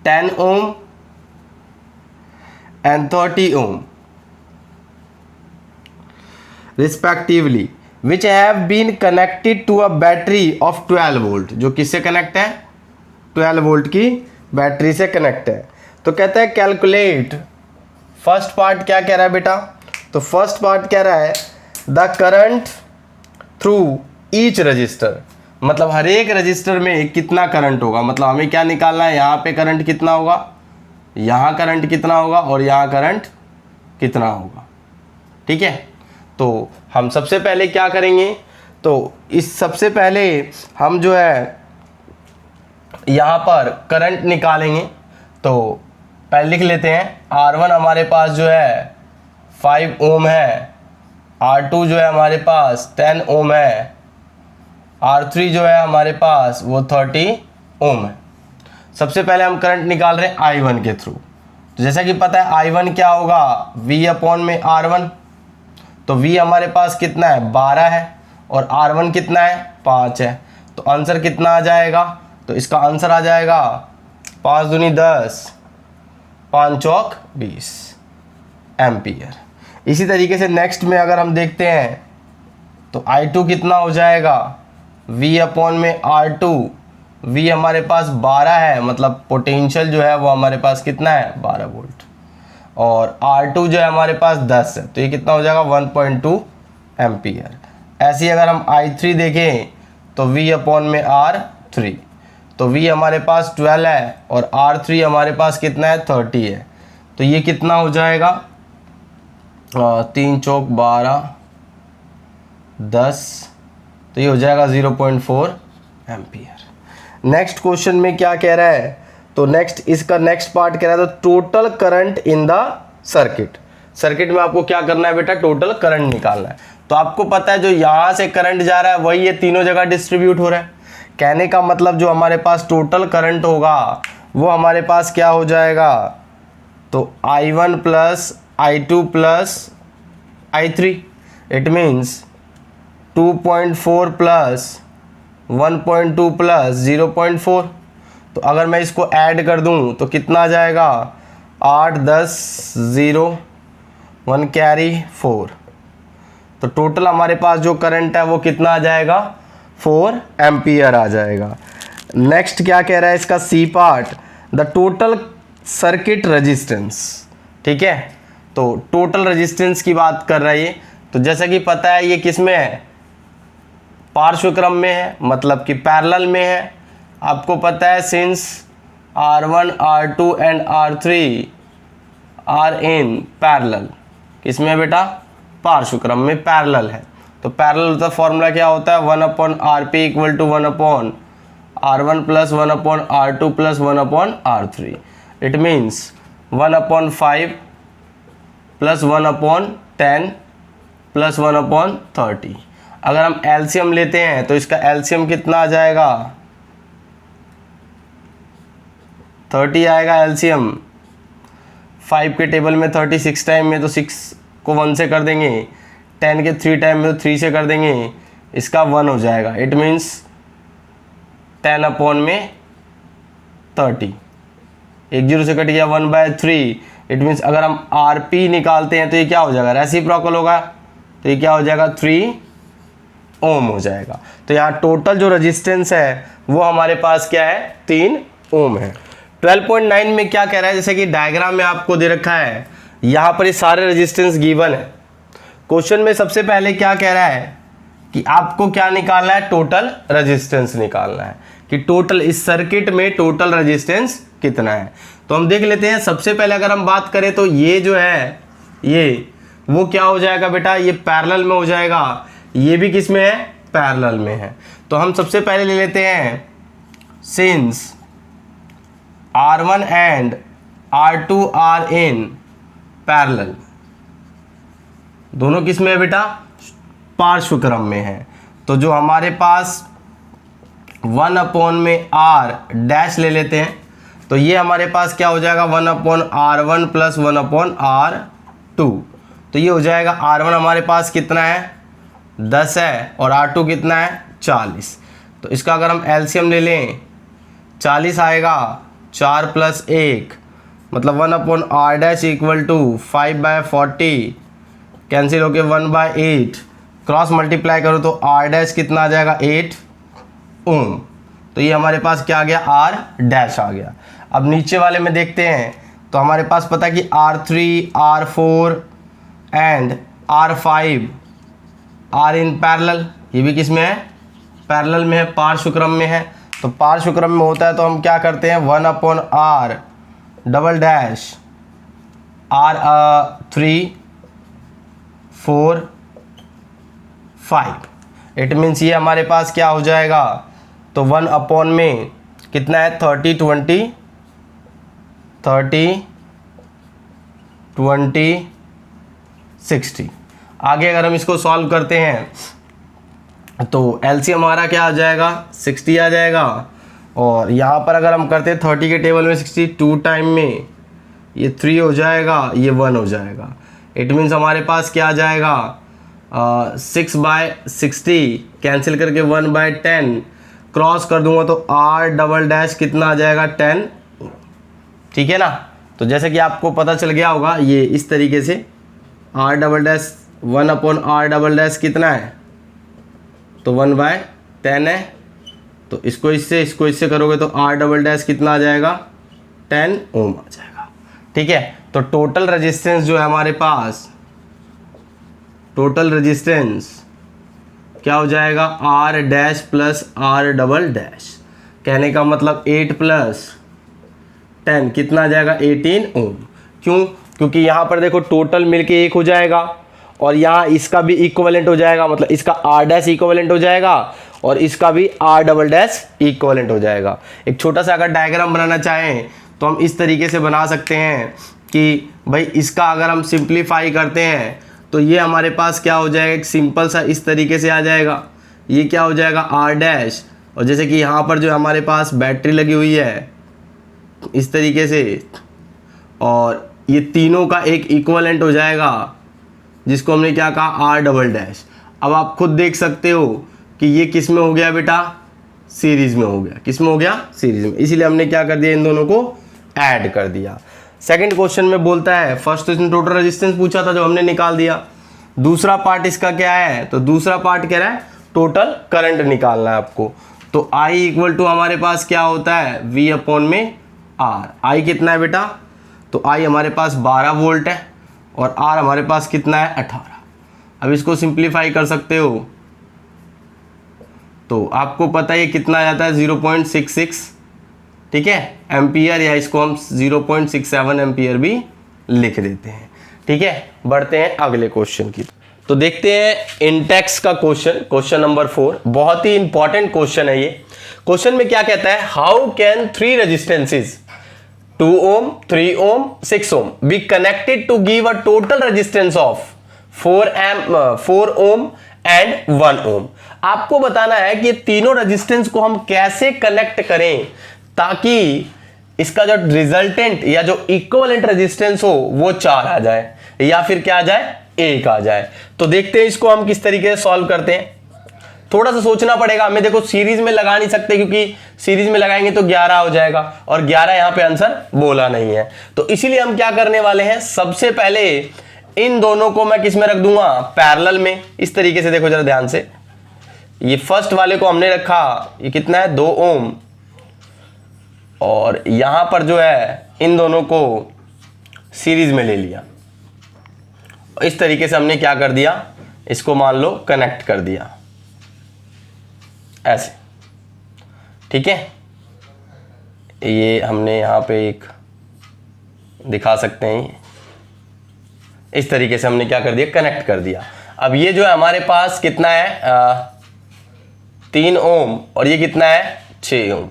10 ohm and 30 ohm respectively, which have been connected to a battery of 12 volt। जो किससे कनेक्ट है 12 वोल्ट की battery से connect है। तो कहता है calculate, first part क्या कह रहा है बेटा, तो फर्स्ट पार्ट कह रहा है the current through each resistor. मतलब हर एक रजिस्टर में कितना करंट होगा, मतलब हमें क्या निकालना है, यहाँ पे करंट कितना होगा, यहाँ करंट कितना होगा और यहाँ करंट कितना होगा। ठीक है, तो हम सबसे पहले क्या करेंगे, तो इस सबसे पहले हम जो है यहाँ पर करंट निकालेंगे। तो पहले लिख लेते हैं, R1 हमारे पास जो है 5 ओम है, R2 जो है हमारे पास 10 ओम है, R3 जो है हमारे पास वो 30 ओम है। सबसे पहले हम करंट निकाल रहे हैं I1 के थ्रू। तो जैसा कि पता है I1 क्या होगा, V अपॉन में R1। तो V हमारे पास कितना है, 12 है, और R1 कितना है, 5 है। तो आंसर कितना आ जाएगा, तो इसका आंसर आ जाएगा 5 दूनी 10, 5 चौक 20 एम्पियर। इसी तरीके से नेक्स्ट में अगर हम देखते हैं तो I2 कितना हो जाएगा, V अपॉन में R2। V हमारे पास 12 है, मतलब पोटेंशियल जो है वो हमारे पास कितना है, 12 वोल्ट, और R2 जो है हमारे पास 10 है, तो ये कितना हो जाएगा 1.2 एम्पियर। ऐसे ही अगर हम I3 देखें तो V अपॉन में R3, तो V हमारे पास 12 है और R3 हमारे पास कितना है, 30 है। तो ये कितना हो जाएगा, 3 चौक 12 10, तो ये हो जाएगा 0.4 एम्पियर। नेक्स्ट क्वेश्चन में क्या कह रहा है, तो इसका नेक्स्ट पार्ट कह रहा है, तो total current in the circuit. Circuit में आपको क्या करना है बेटा, टोटल करंट निकालना है। तो आपको पता है जो यहाँ से करंट जा रहा है वही ये तीनों जगह डिस्ट्रीब्यूट हो रहा है। कहने का मतलब जो हमारे पास टोटल करंट होगा वो हमारे पास क्या हो जाएगा, तो I1 plus I2 plus I3, it means 2.4 plus 1.2 plus 0.4। तो अगर मैं इसको ऐड कर दूं तो कितना आ जाएगा, 8 10 0 1 कैरी 4। तो टोटल हमारे पास जो करंट है वो कितना आ जाएगा, 4 एम्पियर आ जाएगा। नेक्स्ट क्या कह रहा है इसका C part, the total circuit resistance. ठीक है, तो टोटल रेजिस्टेंस की बात कर रहा है ये। तो जैसा कि पता है ये किस में है, पार्श्व क्रम में है, मतलब कि पैरेलल में है। आपको पता है since R1 R2 and R3 are in parallel, किसमें है बेटा, पार्श्व क्रम में पैरेलल है। तो पैरेलल का फॉर्मूला क्या होता है, 1/RP equal to 1/R1 plus 1/R2 plus 1/R3। It means 1/5 plus 1/10 plus 1/30। अगर हम एलसीएम लेते हैं तो इसका एलसीएम कितना आ जाएगा, 30 आएगा एलसीएम। 5 के टेबल में 36 टाइम में तो 6 को 1 से कर देंगे, 10 के 3 टाइम में तो 3 से कर देंगे, इसका 1 हो जाएगा। इट मीन्स 10/30, 1 0 से कट गया 1/3। इट मीन्स अगर हम आरपी निकालते हैं तो ये क्या हो जाएगा, रेसिप्रोकल होगा, तो ये क्या हो जाएगा 3 ओम हो जाएगा। तो यहाँ टोटल जो रेजिस्टेंस है वो हमारे पास क्या है, 3 ओम है। 12.9 में क्या कह रहा है, जैसे कि डायग्राम में आपको दे रखा है, यहाँ पर ये सारे रेजिस्टेंस गिवन है। क्वेश्चन में सबसे पहले क्या कह रहा है कि आपको क्या निकालना है, टोटल रेजिस्टेंस निकालना है, कि टोटल इस सर्किट में टोटल रेजिस्टेंस कितना है। तो हम देख लेते हैं। सबसे पहले अगर हम बात करें तो ये जो है ये वो क्या हो जाएगा बेटा, ये पैरेलल में हो जाएगा, ये भी किस में है, पैरेलल में है। तो हम सबसे पहले ले लेते हैं, since R1 and R2 are in parallel, दोनों किस में है बेटा, पार्श्व क्रम में है। तो जो हमारे पास 1/R डैश ले लेते हैं, तो ये हमारे पास क्या हो जाएगा, 1/R1 प्लस 1/R2। तो ये हो जाएगा, R1 हमारे पास कितना है, 10 है, और R2 कितना है, 40। तो इसका अगर हम एलसीएम ले लें, 40 आएगा, 4 प्लस 1 मतलब 1/R dash equal to 5/40, cancel होके 1/8, क्रॉस मल्टीप्लाई करो तो R डैश कितना आ जाएगा, 8 ओम। तो ये हमारे पास क्या आ गया, R डैश आ गया। अब नीचे वाले में देखते हैं, तो हमारे पास पता है कि R3 R4 and R5 are in parallel, ये भी किस में है, पैरेलल में है, पार्श्व क्रम में है। तो पार्श्व क्रम में होता है तो हम क्या करते हैं, 1/r double dash r 3 4 5। It means ये हमारे पास क्या हो जाएगा, तो 1 में कितना है, 30 20 60। आगे अगर हम इसको सॉल्व करते हैं तो एलसीएम हमारा क्या आ जाएगा, 60 आ जाएगा। और यहाँ पर अगर हम करते हैं 30 के टेबल में 60, 2 टाइम में ये 3 हो जाएगा, ये 1 हो जाएगा। इट मीन्स हमारे पास क्या आ जाएगा, 6/60 कैंसिल करके 1/10 क्रॉस कर दूंगा तो r डबल डैश कितना आ जाएगा, 10। ठीक है ना। तो जैसे कि आपको पता चल गया होगा, ये इस तरीके से r double dash 1/r double dash कितना है, तो 1/10 है। तो इसको इससे करोगे तो r डबल डैश कितना आ जाएगा, 10 ओम आ जाएगा। ठीक है। तो टोटल रेजिस्टेंस जो है हमारे पास, टोटल रेजिस्टेंस क्या हो जाएगा, r dash plus r double dash. कहने का मतलब 8 + 10 कितना आ जाएगा, 18 ओम। क्यों, क्योंकि यहाँ पर देखो टोटल मिलके 1 हो जाएगा और यहाँ इसका भी इक्विवेलेंट हो जाएगा, मतलब इसका r डैश इक्विवेलेंट हो जाएगा और इसका भी r डबल डैश इक्विवेलेंट हो जाएगा। एक छोटा सा अगर डायग्राम बनाना चाहें तो हम इस तरीके से बना सकते हैं कि भाई इसका अगर हम सिंप्लीफाई करते हैं तो ये हमारे पास क्या हो जाएगा, एक सिंपल सा इस तरीके से आ जाएगा। ये क्या हो जाएगा, r डैश, और जैसे कि यहाँ पर जो हमारे पास बैटरी लगी हुई है इस तरीके से, और ये तीनों का एक इक्विवेलेंट हो जाएगा जिसको हमने क्या कहा, r डबल डैश। अब आप खुद देख सकते हो कि ये किस में हो गया बेटा, सीरीज में हो गया। किस में हो गया, सीरीज में। इसीलिए हमने क्या कर दिया, इन दोनों को ऐड कर दिया। सेकंड क्वेश्चन में बोलता है, फर्स्ट तो इसने टोटल रेजिस्टेंस पूछा था जो हमने निकाल दिया। दूसरा पार्ट इसका क्या है, तो दूसरा पार्ट कह रहा है टोटल करंट निकालना है आपको। तो I इक्वल टू हमारे पास क्या होता है, V/R। I कितना है बेटा, तो I हमारे पास 12 वोल्ट है और R हमारे पास कितना है, 18। अब इसको सिंप्लीफाई कर सकते हो तो आपको पता है ये कितना आ जाता है, 0.66। ठीक है, एम्पियर, या इसको हम 0.67 एम्पियर भी लिख देते हैं। ठीक है, बढ़ते हैं अगले क्वेश्चन की। तो देखते हैं इंटेक्स का क्वेश्चन नंबर 4। बहुत ही इंपॉर्टेंट क्वेश्चन है ये। क्वेश्चन में क्या कहता है, how can 3 resistances 2 ohm 3 ohm 6 ohm be connected to give a total resistance of 4 ohm and 1 ohm. आपको बताना है कि तीनों रेजिस्टेंस को हम कैसे कनेक्ट करें ताकि इसका जो रिजल्टेंट या जो इक्विवेलेंट रेजिस्टेंस हो वो 4 आ जाए या फिर क्या आ जाए, 1 आ जाए। तो देखते हैं इसको हम किस तरीके से सॉल्व करते हैं। थोड़ा सा सोचना पड़ेगा हमें। देखो सीरीज में लगा नहीं सकते क्योंकि सीरीज में लगाएंगे तो 11 हो जाएगा और 11 यहां पे आंसर बोला नहीं है। तो इसीलिए हम क्या करने वाले हैं, सबसे पहले इन दोनों को मैं किस में रख दूंगा, पैरेलल में। इस तरीके से देखो जरा ध्यान से, ये फर्स्ट वाले को हमने रखा, ये कितना है, 2 ओम, और यहां पर जो है इन दोनों को सीरीज में ले लिया। इस तरीके से हमने क्या कर दिया, इसको मान लो कनेक्ट कर दिया ऐसे। ठीक है, ये हमने यहां पे एक दिखा सकते हैं, इस तरीके से हमने क्या कर दिया, कनेक्ट कर दिया। अब ये जो है हमारे पास कितना है, 3 ओम, और ये कितना है, 6 ओम।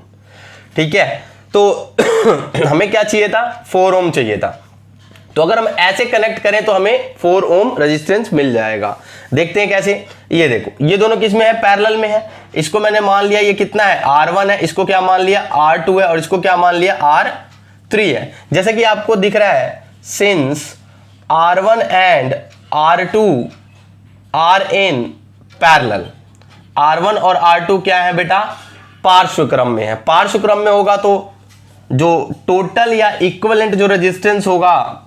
ठीक है, तो हमें क्या चाहिए था, 4 ओम चाहिए था। तो अगर हम ऐसे कनेक्ट करें तो हमें 4 ओम रेजिस्टेंस मिल जाएगा। देखते हैं कैसे। ये देखो, ये दोनों किस में है, पैरेलल में है। इसको मैंने मान लिया ये कितना है, R1 है, इसको क्या मान लिया, R2 है, और इसको क्या मान लिया, R3 है। जैसे कि आपको दिख रहा है, since R1 and R2 are in parallel, R1 और R2 क्या है बेटा, पार्श्व क्रम में है। पार्श्व क्रम में होगा तो जो टोटल या इक्विवेलेंट जो रेजिस्टेंस होगा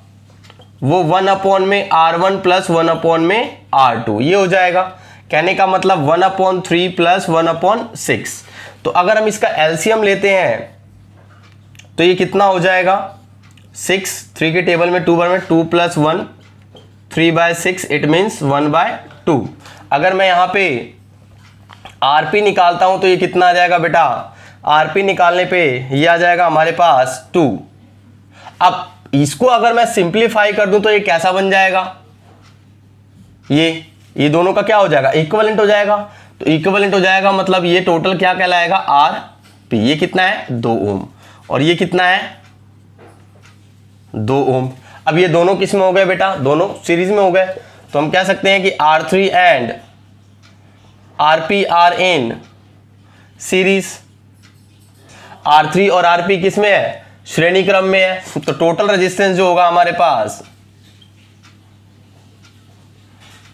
वो 1 में R1 प्लस 1 में R2 ये हो जाएगा। कहने का मतलब 1/3 प्लस 1/6। तो अगर हम इसका एलसीएम लेते हैं तो ये कितना हो जाएगा, 6, 3 के टेबल में 2 बार में 2 + 1 3/6, इट मीन्स 1/2। अगर मैं यहाँ पे आरपी निकालता हूं तो ये कितना आ जाएगा बेटा, आरपी निकालने पे ये आ जाएगा हमारे पास 2। अब इसको अगर मैं सिंप्लीफाई कर दूं तो ये कैसा बन जाएगा, ये दोनों का क्या हो जाएगा, इक्विवेलेंट हो जाएगा। तो इक्विवेलेंट हो जाएगा मतलब ये टोटल क्या कहलाएगा, आरपी। ये कितना है 2 ओम और ये कितना है 2 ओम। अब ये दोनों किस में हो गए बेटा, दोनों सीरीज में हो गए। तो हम कह सकते हैं कि R3 and RP are in series. R3 और RP किस में है, श्रेणी क्रम में है। तो टोटल रेजिस्टेंस जो होगा हमारे पास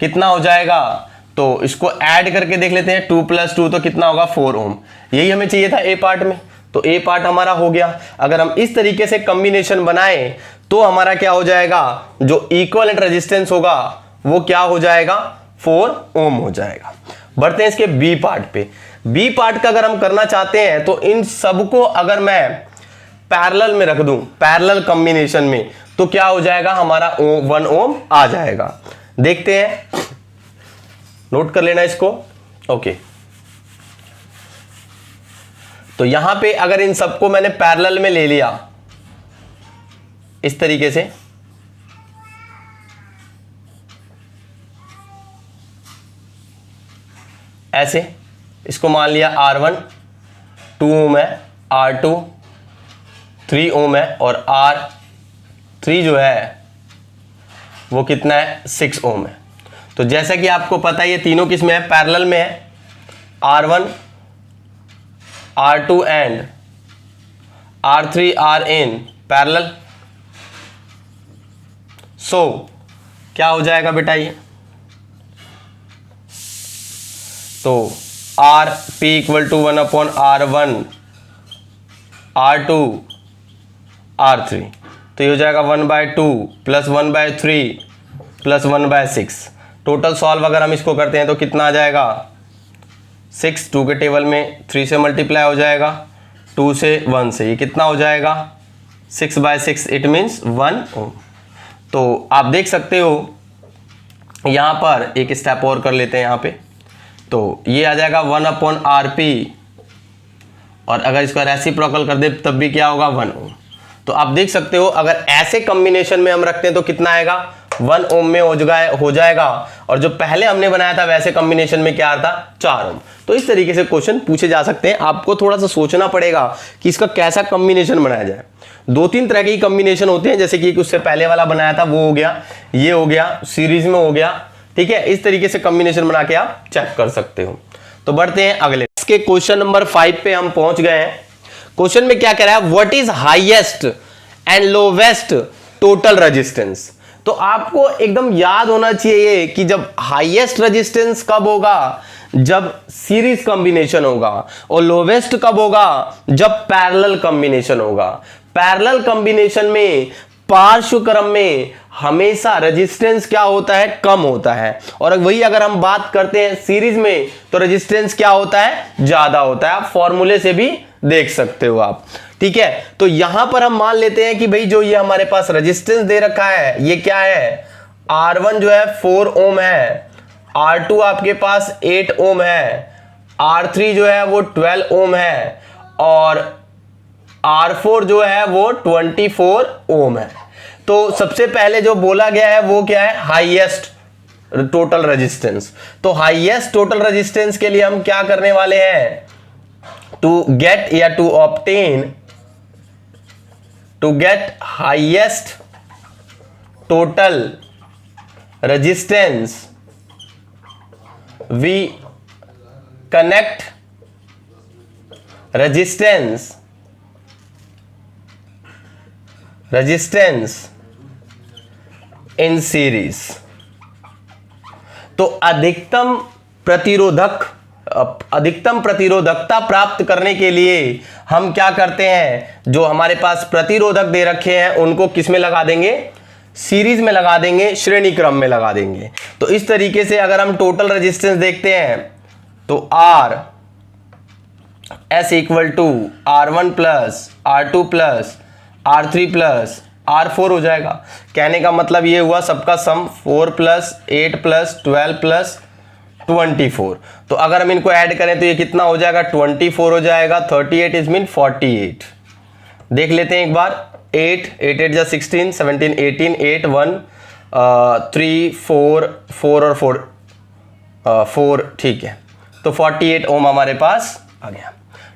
कितना हो जाएगा, तो इसको ऐड करके देख लेते हैं, 2 + 2 तो कितना होगा 4 ओम। यही हमें चाहिए था ए पार्ट में, तो ए पार्ट हमारा हो गया। अगर हम इस तरीके से कॉम्बिनेशन बनाएं तो हमारा क्या हो जाएगा, जो इक्विवेलेंट रेजिस्टेंस होगा वो क्या हो जाएगा, 4 ओम हो जाएगा। बढ़ते हैं इसके बी पार्ट पे। बी पार्ट का अगर हम करना चाहते हैं तो इन सबको अगर मैं पैरेलल में रख दूं, पैरेलल कॉम्बिनेशन में, तो क्या हो जाएगा हमारा 1 ओम आ जाएगा। देखते हैं, नोट कर लेना इसको। ओके, तो यहां पे अगर इन सबको मैंने पैरेलल में ले लिया इस तरीके से, ऐसे इसको मान लिया R1 2 ओम है, R2 3 ओम है और R3 जो है वो कितना है 6 ओम है। तो जैसा कि आपको पता है ये तीनों किस में है, पैरेलल में है। R1 R2 and R3 are in parallel. So क्या हो जाएगा बेटा ये, तो RP = 1/R1 R2 R3, तो ये हो जाएगा 1/2 + 1/3 + 1/6। टोटल सॉल्व अगर हम इसको करते हैं तो कितना आ जाएगा, 6 2 के टेबल में 3 से मल्टीप्लाई हो जाएगा, 2 से 1 से, ये कितना हो जाएगा 6/6, इट मीन्स 1 ओम। तो आप देख सकते हो यहाँ पर एक स्टेप और कर लेते हैं यहाँ पे, तो ये आ जाएगा 1/RP और अगर इसका रेसिप्रोकल कर दे तब भी क्या होगा 1 ओम। तो आप देख सकते हो अगर ऐसे कॉम्बिनेशन में हम रखते हैं तो कितना आएगा, 1 ओम में हो जाएगा। और जो पहले हमने बनाया था वैसे कॉम्बिनेशन में क्या आता, 4 ओम। तो इस तरीके से क्वेश्चन पूछे जा सकते हैं। आपको थोड़ा सा सोचना पड़ेगा कि इसका कैसा कॉम्बिनेशन बनाया जाए। 2-3 तरह के कॉम्बिनेशन होते हैं, जैसे कि उससे पहले वाला बनाया था वो हो गया, ये हो गया, सीरीज में हो गया, ठीक है। इस तरीके से कॉम्बिनेशन बना के आप चेक कर सकते हो। तो बढ़ते हैं अगले, इसके क्वेश्चन नंबर 5 पे हम पहुंच गए हैं। क्वेश्चन में क्या कह रहा है, what is highest and lowest total resistance. तो आपको एकदम याद होना चाहिए कि जब हाईएस्ट रेजिस्टेंस कब होगा, जब सीरीज कॉम्बिनेशन होगा, और लोवेस्ट कब होगा, जब पैरेलल कॉम्बिनेशन होगा। पैरेलल कॉम्बिनेशन में पार्श्व क्रम में हमेशा रेजिस्टेंस क्या होता है, कम होता है। और वही अगर हम बात करते हैं सीरीज में तो रेजिस्टेंस क्या होता है, ज्यादा होता है। आप फॉर्मूले से भी देख सकते हो आप, ठीक है। तो यहां पर हम मान लेते हैं कि भाई जो ये हमारे पास रेजिस्टेंस दे रखा है ये क्या है, R1 जो है 4 ओम है, R2 आपके पास 8 ओम है, R3 जो है वो 12 ओम है और R4 जो है वो 24 ओम है। तो सबसे पहले जो बोला गया है वो क्या है, हाईएस्ट टोटल रेजिस्टेंस। तो हाईएस्ट टोटल रेजिस्टेंस के लिए हम क्या करने वाले हैं, टू गेट या to obtain, to get highest total resistance we connect resistance in series. तो अधिकतम प्रतिरोधकता प्राप्त करने के लिए हम क्या करते हैं, जो हमारे पास प्रतिरोधक दे रखे हैं उनको किस में लगा देंगे, सीरीज में लगा देंगे, श्रेणी क्रम में लगा देंगे। तो इस तरीके से अगर हम टोटल रेजिस्टेंस देखते हैं तो R S = R1 + R2 + R3 + R4 हो जाएगा। कहने का मतलब ये हुआ सबका सम 4 + 8 + 12 + 24। तो अगर हम इनको ऐड करें तो ये कितना हो जाएगा, 24 हो जाएगा, 38 इज मीन 48। देख लेते हैं एक बार, 8 8 8 जा 16, 17 18, 8 1 3 4 4 और 4 4, ठीक है। तो 48 ओम हमारे पास आ गया,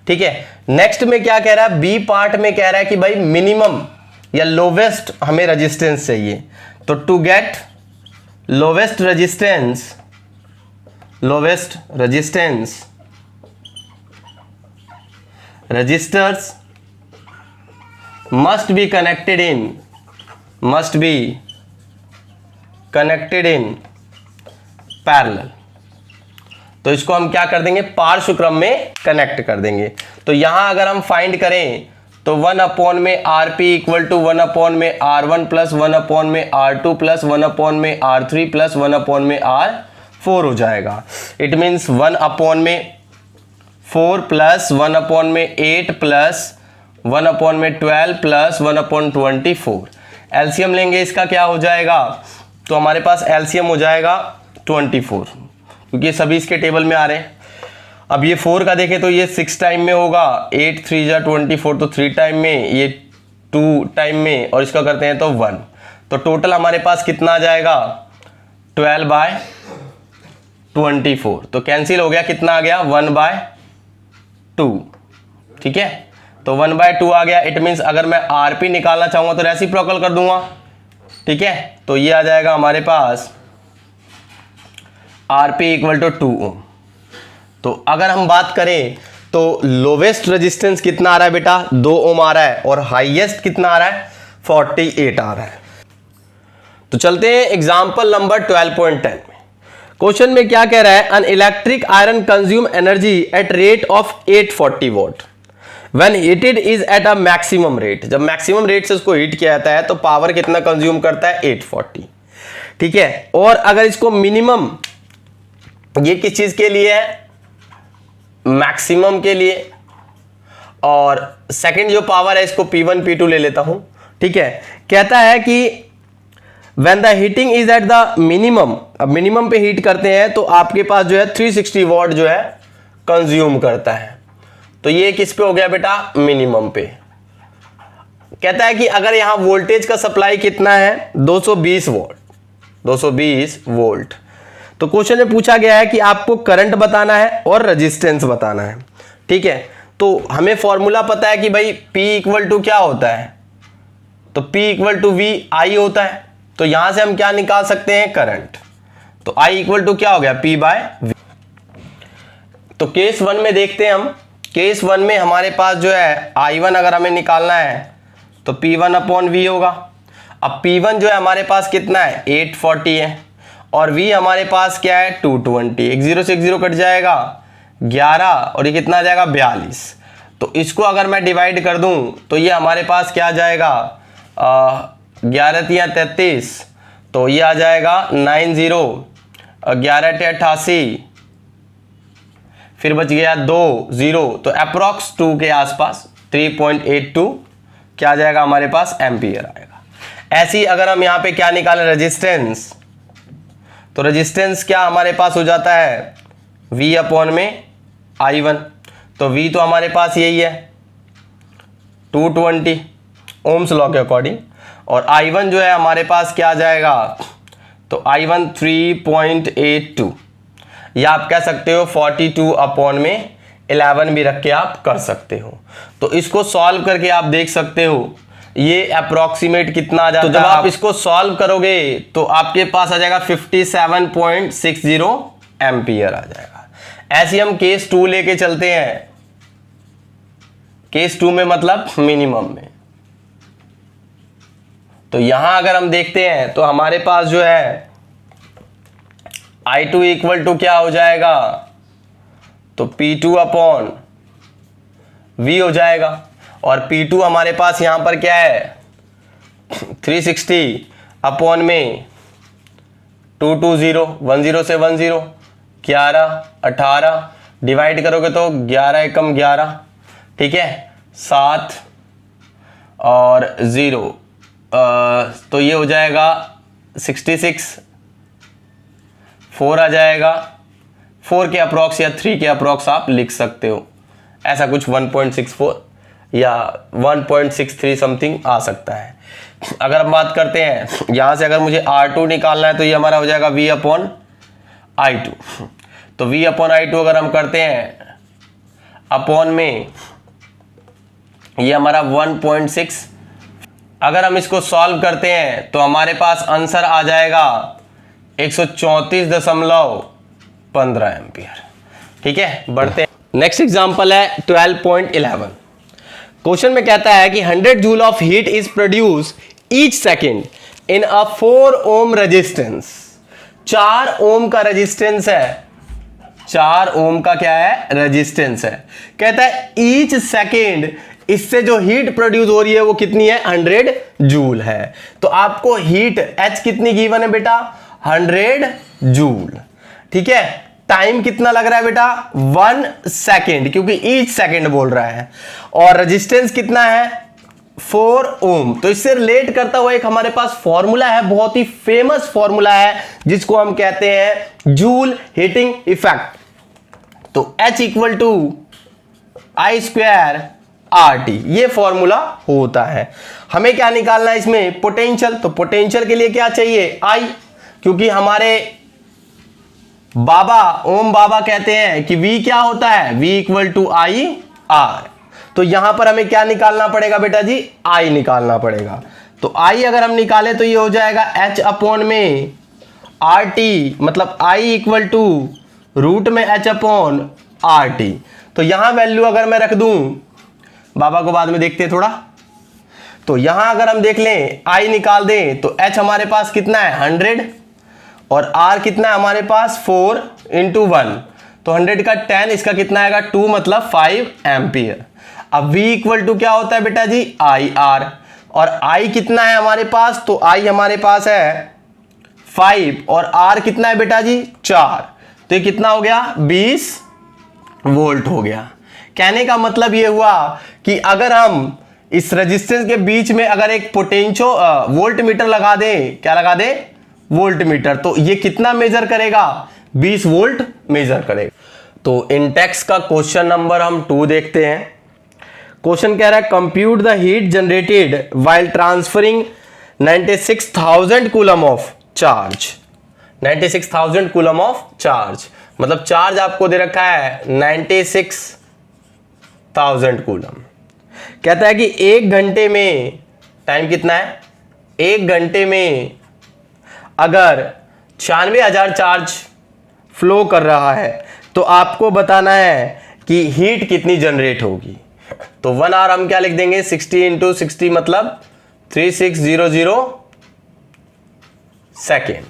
ठीक है। नेक्स्ट में क्या कह रहा है, बी पार्ट में कह रहा है कि भाई मिनिमम या लोवेस्ट हमें रेजिस्टेंस चाहिए। तो to get lowest resistance resistors must be connected in parallel। तो इसको हम क्या कर देंगे, पार्श्व क्रम में कनेक्ट कर देंगे। तो यहां अगर हम फाइंड करें तो 1 अपॉन में RP इक्वल टू 1 अपॉन में R1 प्लस 1 अपॉन में R2 प्लस 1 अपॉन में R3 प्लस 1 अपॉन में R4 हो जाएगा। इट मीन्स 1 अपॉन में 4 प्लस 1 अपॉन में 8 प्लस 1 अपॉन में 12 प्लस 1 अपॉन 24। एलसीएम लेंगे इसका क्या हो जाएगा, तो हमारे पास एलसीएम हो जाएगा 24, क्योंकि सभी इसके टेबल में आ रहे हैं। अब ये 4 का देखें तो ये 6 टाइम में होगा, 8 3 जा 24, तो 3 टाइम में, ये 2 टाइम में, और इसका करते हैं तो 1। तो टोटल हमारे पास कितना आ जाएगा, 12/24। तो कैंसिल हो गया, कितना आ गया, 1/2, ठीक है। तो 1/2 आ गया। इट मीन्स अगर मैं आरपी निकालना चाहूंगा तो रेसिप्रोकल कर दूंगा, ठीक है। तो ये आ जाएगा हमारे पास आरपी इक्वल टू 2 ओम। तो अगर हम बात करें तो लोवेस्ट रेजिस्टेंस कितना आ रहा है बेटा, 2 ओम आ रहा है, और हाईएस्ट कितना आ रहा है, 48 आ रहा है। तो चलते हैं एग्जांपल नंबर 12.10 में। क्वेश्चन में क्या कह रहा है, an electric iron consume energy at rate of 840 watt when heated is at a maximum rate. जब मैक्सिमम रेट से उसको हीट किया जाता है तो पावर कितना कंज्यूम करता है, 840, ठीक है। और अगर इसको मिनिमम, ये किस चीज के लिए है, मैक्सिमम के लिए, और सेकंड जो पावर है इसको P1 P2 ले लेता हूं, ठीक है। कहता है कि when the heating is at the minimum, अब मिनिमम पे हीट करते हैं तो आपके पास जो है 360 वॉट जो है कंज्यूम करता है। तो ये किस पे हो गया बेटा, मिनिमम पे। कहता है कि अगर यहां वोल्टेज का सप्लाई कितना है, 220 वोल्ट, 220 वोल्ट। तो क्वेश्चन में पूछा गया है कि आपको करंट बताना है और रेजिस्टेंस बताना है, ठीक है। तो हमें फॉर्मूला पता है कि भाई P इक्वल टू क्या होता है, तो P equal to V I होता है। तो यहां से हम क्या निकाल सकते हैं, करंट। तो I इक्वल टू क्या हो गया, P/V। तो केस 1 में देखते हैं हम, केस 1 में हमारे पास जो है I1 अगर हमें निकालना है तो P1 अपॉन V होगा। अब P1 जो है हमारे पास कितना है, 840 है, और V हमारे पास क्या है, 220। एक 0 से एक 0 कट जाएगा, 11, और ये कितना आ जाएगा, 42। तो इसको अगर मैं डिवाइड कर दूं तो ये हमारे पास क्या आ जाएगा, 11 या 33, तो ये आ जाएगा 90, 11 × 88, फिर बच गया 2 0, तो अप्रॉक्स 2 के आसपास 3.82 क्या आ जाएगा हमारे पास, एम्पियर आएगा। ऐसी अगर हम यहाँ पे क्या निकालें, रेजिस्टेंस, तो रेजिस्टेंस क्या हमारे पास हो जाता है, V अपॉन में I1। तो V तो हमारे पास यही है 220 ओम्स लॉ के अकॉर्डिंग, और I1 जो है हमारे पास क्या आ जाएगा, तो I1 3.82, या आप कह सकते हो 42 अपॉन में 11 भी रख के आप कर सकते हो। तो इसको सॉल्व करके आप देख सकते हो ये अप्रोक्सीमेट कितना आ जाता है। तो जब आप इसको सॉल्व करोगे तो आपके पास आ जाएगा 57.60 एम्पियर आ जाएगा। ऐसे हम केस 2 लेके चलते हैं, केस 2 में मतलब मिनिमम में। तो यहां अगर हम देखते हैं तो हमारे पास जो है I2 इक्वल टू क्या हो जाएगा, तो P2 अपॉन V हो जाएगा, और P2 हमारे पास यहां पर क्या है, 360 अपॉन में 220, 10 से 10, 11 18, डिवाइड करोगे तो 11 एकम 11, ठीक है, 7 और 0, तो ये हो जाएगा 66, 4 आ जाएगा, 4 के अप्रॉक्स या 3 के अप्रॉक्स आप लिख सकते हो, ऐसा कुछ 1.64 या 1.63 समथिंग आ सकता है। अगर हम बात करते हैं यहाँ से, अगर मुझे R2 निकालना है तो ये हमारा हो जाएगा V/I2। तो V/I2 अगर हम करते हैं अपॉन में, ये हमारा 1.6, अगर हम इसको सॉल्व करते हैं तो हमारे पास आंसर आ जाएगा 134.15 एम्पियर। ठीक है, बढ़ते हैं। नेक्स्ट एग्जांपल है 12.11। क्वेश्चन में कहता है कि 100 joule of heat is produce each second in a 4 ohm resistance. 4 ohm का रेजिस्टेंस है, 4 ओम का क्या है, रेजिस्टेंस है। कहता है ईच सेकेंड इससे जो हीट प्रोड्यूस हो रही है वो कितनी है, 100 जूल है। तो आपको हीट H कितनी गिवन है बेटा, 100 जूल। ठीक है, टाइम कितना लग रहा है बेटा, 1 सेकेंड, क्योंकि ईच सेकेंड बोल रहा है, और रेजिस्टेंस कितना है, 4 ओम। तो इससे रिलेट करता हुआ एक हमारे पास फॉर्मूला है, बहुत ही फेमस फॉर्मूला है, जिसको हम कहते हैं जूल हीटिंग इफेक्ट। तो H equal to I² RT, ये फॉर्मूला होता है। हमें क्या निकालना है इसमें, पोटेंशियल। तो पोटेंशियल के लिए क्या चाहिए, I, क्योंकि हमारे बाबा, ओम बाबा कहते हैं कि V क्या होता है, V इक्वल टू IR। तो यहां पर हमें क्या निकालना पड़ेगा बेटा जी, I निकालना पड़ेगा। तो I अगर हम निकालें तो ये हो जाएगा H अपॉन में RT, मतलब I इक्वल टू रूट में H अपॉन RT। तो यहां वैल्यू अगर मैं रख दूं, बाबा को बाद में देखते हैं थोड़ा, तो यहां अगर हम देख लें I निकाल दें तो H हमारे पास कितना है, 100, और R कितना है हमारे पास, 4 × 1, तो 100 का 10, इसका कितना आएगा, 2, मतलब 5 एम्पियर। अब V इक्वल टू क्या होता है बेटा जी, IR, और I कितना है हमारे पास, तो I हमारे पास है 5, और R कितना है बेटा जी, 4, तो ये कितना हो गया, 20 वोल्ट हो गया। कहने का मतलब ये हुआ कि अगर हम इस रेजिस्टेंस के बीच में अगर एक पोटेंशियो वोल्ट मीटर लगा दें, क्या लगा दें, वोल्ट मीटर, तो ये कितना मेजर करेगा, 20 वोल्ट मेजर करेगा। तो इंटेक्स का क्वेश्चन नंबर हम 2 देखते हैं। क्वेश्चन कह रहा है compute the heat generated while transferring 96,000 coulomb of charge. 96,000 coulomb of charge, मतलब चार्ज आपको दे रखा है 96,000 कूलम। कहता है कि 1 घंटे में, टाइम कितना है, 1 घंटे में अगर 96,000 चार्ज फ्लो कर रहा है तो आपको बताना है कि हीट कितनी जनरेट होगी। तो 1 आवर हम क्या लिख देंगे, 60 × 60 मतलब 3600 सेकेंड।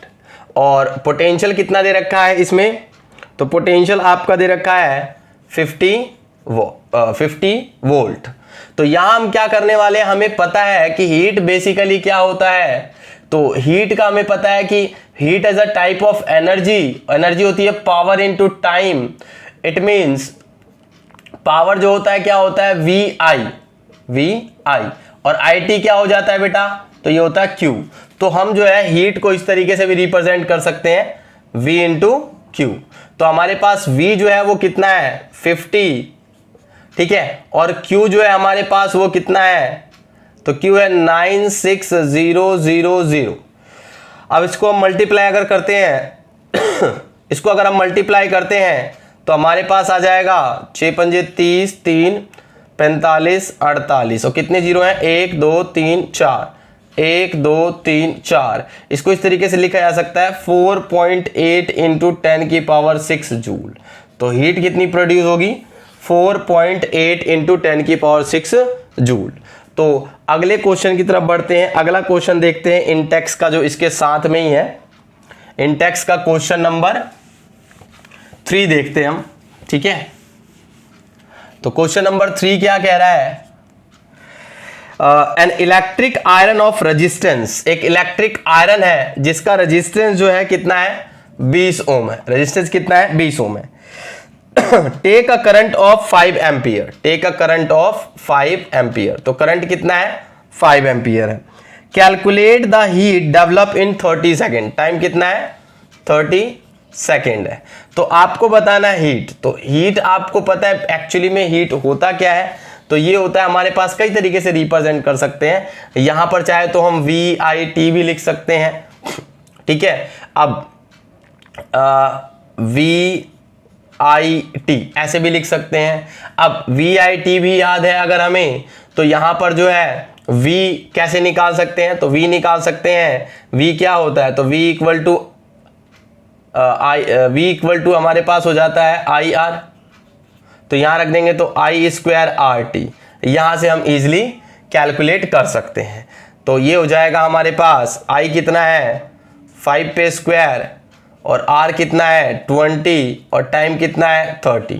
और पोटेंशियल कितना दे रखा है इसमें, तो पोटेंशियल आपका दे रखा है 50 वोल्ट। तो यहां हम क्या करने वाले हैं, हमें पता है कि हीट बेसिकली क्या होता है, तो हीट का हमें पता है कि heat as a type of energy, energy होती है power into time. It means power जो होता है क्या होता है, VI, और IT क्या हो जाता है बेटा, तो ये होता है Q। तो हम जो है हीट को इस तरीके से भी रिप्रेजेंट कर सकते हैं, V × Q। तो हमारे पास V जो है वो कितना है, 50, ठीक है, और Q जो है हमारे पास वो कितना है, तो Q है 96000। अब इसको हम मल्टीप्लाई अगर करते हैं इसको अगर हम मल्टीप्लाई करते हैं तो हमारे पास आ जाएगा 6 × 5 = 30, 3 45 48, और कितने जीरो हैं, 1 2 3 4, 1 2 3 4। इसको इस तरीके से लिखा जा सकता है 4.8 × 10⁶ जूल। तो हीट कितनी प्रोड्यूस होगी, 4.8 × 10⁶ जूल। तो अगले क्वेश्चन की तरफ बढ़ते हैं। अगला क्वेश्चन देखते हैं इंटेक्स का, जो इसके साथ में ही है। इंटेक्स का क्वेश्चन नंबर 3 देखते हैं हम, ठीक है। तो क्वेश्चन नंबर 3 क्या कह रहा है, an electric iron of resistance, एक इलेक्ट्रिक आयरन है जिसका रेजिस्टेंस जो है कितना है, 20 ओम है। रेजिस्टेंस कितना है, 20 ओम है। Take a current of 5 ampere, take a current of 5 ampere. तो करंट कितना है, 5 एम्पियर है। Calculate the heat develop in 30 second, time कितना है, 30 सेकेंड है। तो आपको बताना है हीट। तो हीट आपको पता है एक्चुअली में हीट होता क्या है, तो ये होता है हमारे पास कई तरीके से रिप्रेजेंट कर सकते हैं। यहां पर चाहे तो हम VIT भी लिख सकते हैं, ठीक है। अब VIT ऐसे भी लिख सकते हैं। अब VIT भी याद है अगर हमें, तो यहां पर जो है V कैसे निकाल सकते हैं, तो V निकाल सकते हैं। V क्या होता है, तो V इक्वल टू हमारे पास हो जाता है IR, तो यहां रख देंगे तो I² RT। यहां से हम इजिली कैलकुलेट कर सकते हैं। तो ये हो जाएगा हमारे पास I कितना है 5 पे स्क्वायर, और R कितना है 20, और टाइम कितना है 30।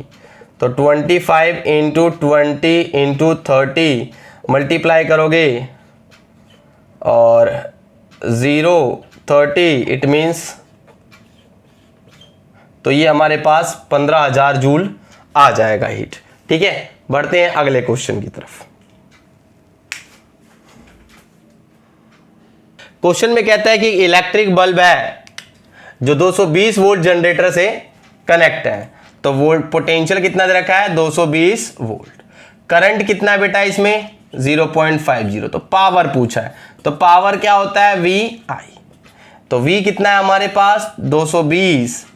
तो 25 इंटू 20 इंटू 30 मल्टीप्लाई करोगे और 0 30 इट मीन्स, तो ये हमारे पास 15,000 जूल आ जाएगा हीट, ठीक है। बढ़ते हैं अगले क्वेश्चन की तरफ। क्वेश्चन में कहता है कि इलेक्ट्रिक बल्ब है जो 220 वोल्ट जनरेटर से कनेक्ट है, तो वोल्ट पोटेंशियल कितना दे रखा है 220 वोल्ट। करंट कितना है बेटा इसमें 0.50, तो पावर पूछा है, तो पावर क्या होता है VI। तो V कितना है हमारे पास 220,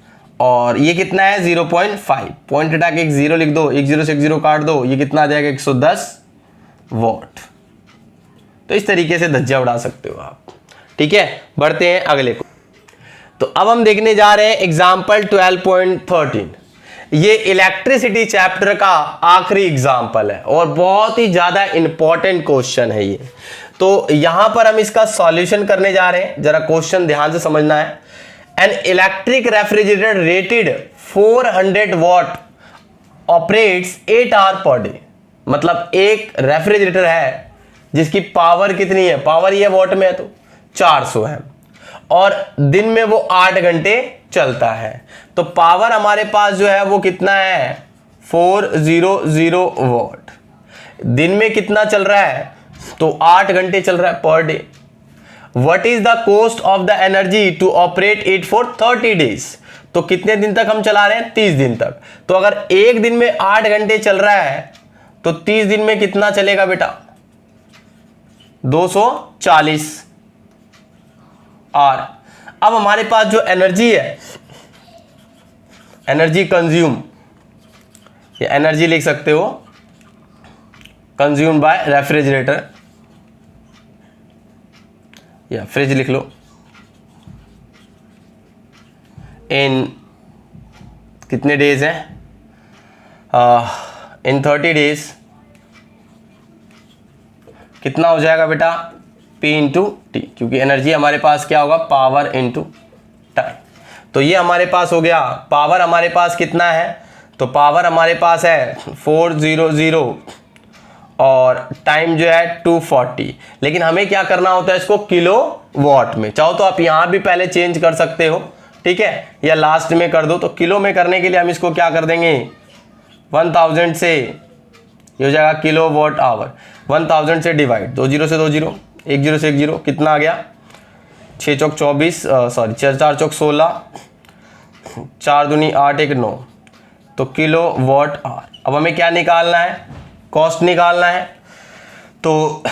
और ये कितना है 0.5, पॉइंट हटा के एक 0 लिख दो, एक 0 से एक 0 काट दो, ये कितना आ जाएगा 110 वॉट। तो इस तरीके से धज्जियां उड़ा सकते हो आप, ठीक है। बढ़ते हैं अगले को। तो अब हम देखने जा रहे हैं एग्जाम्पल 12.13। ये इलेक्ट्रिसिटी चैप्टर का आखिरी एग्जाम्पल है और बहुत ही ज्यादा इंपॉर्टेंट क्वेश्चन है ये। तो यहां पर हम इसका सॉल्यूशन करने जा रहे हैं, जरा क्वेश्चन ध्यान से समझना है। An electric refrigerator rated 400 watt operates 8 hour per day. मतलब एक रेफ्रिजरेटर है जिसकी पावर कितनी है, पावर ये वॉट में है तो 400 है, और दिन में वो 8 घंटे चलता है। तो पावर हमारे पास जो है वो कितना है 400 वॉट। दिन में कितना चल रहा है, तो 8 घंटे चल रहा है per day. What is the cost of the energy to operate it for 30 days? तो कितने दिन तक हम चला रहे हैं 30 दिन तक। तो अगर एक दिन में 8 घंटे चल रहा है तो 30 दिन में कितना चलेगा बेटा 240 आवर। अब हमारे पास जो एनर्जी है, एनर्जी कंज्यूम, ये एनर्जी लिख सकते हो कंज्यूम बाय रेफ्रिजरेटर, या फ्रिज लिख लो, इन कितने डेज हैं इन 30 डेज कितना हो जाएगा बेटा P इंटू टी, क्योंकि एनर्जी हमारे पास क्या होगा पावर इंटू टाइम। तो ये हमारे पास हो गया, पावर हमारे पास कितना है, तो पावर हमारे पास है 400 और टाइम जो है 240। लेकिन हमें क्या करना होता है इसको किलो वॉट में। चाहो तो आप यहां भी पहले चेंज कर सकते हो, ठीक है, या लास्ट में कर दो। तो किलो में करने के लिए हम इसको क्या कर देंगे 1000 से, ये हो जाएगा किलो वॉट आवर, 1000 से डिवाइड, 20 से 20, 10 से 10, कितना आ गया 6 चौक 24, सॉरी 4 चौक 16, 4 दूनी 8 1 9, तो किलो वॉट आवर। अब हमें क्या निकालना है, कॉस्ट निकालना है। तो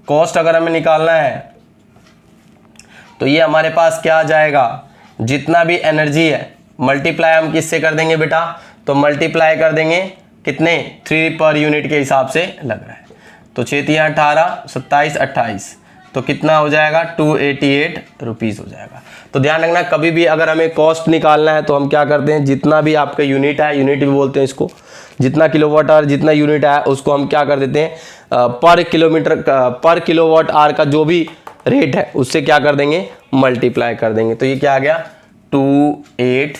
कॉस्ट अगर हमें निकालना है तो ये हमारे पास क्या आ जाएगा, जितना भी एनर्जी है मल्टीप्लाई हम किससे कर देंगे बेटा, तो मल्टीप्लाई कर देंगे कितने 3 पर यूनिट के हिसाब से लग रहा है। तो 6 3 18 27 28, तो कितना हो जाएगा 288 रुपीज़ हो जाएगा। तो ध्यान रखना कभी भी अगर हमें कॉस्ट निकालना है तो हम क्या करते हैं, जितना भी आपका यूनिट है, यूनिट भी बोलते हैं इसको, जितना किलोवाट आवर जितना यूनिट है उसको हम क्या कर देते हैं पर किलोमीटर पर किलोवाट आवर का जो भी रेट है उससे क्या कर देंगे मल्टीप्लाई कर देंगे। तो ये क्या आ गया 288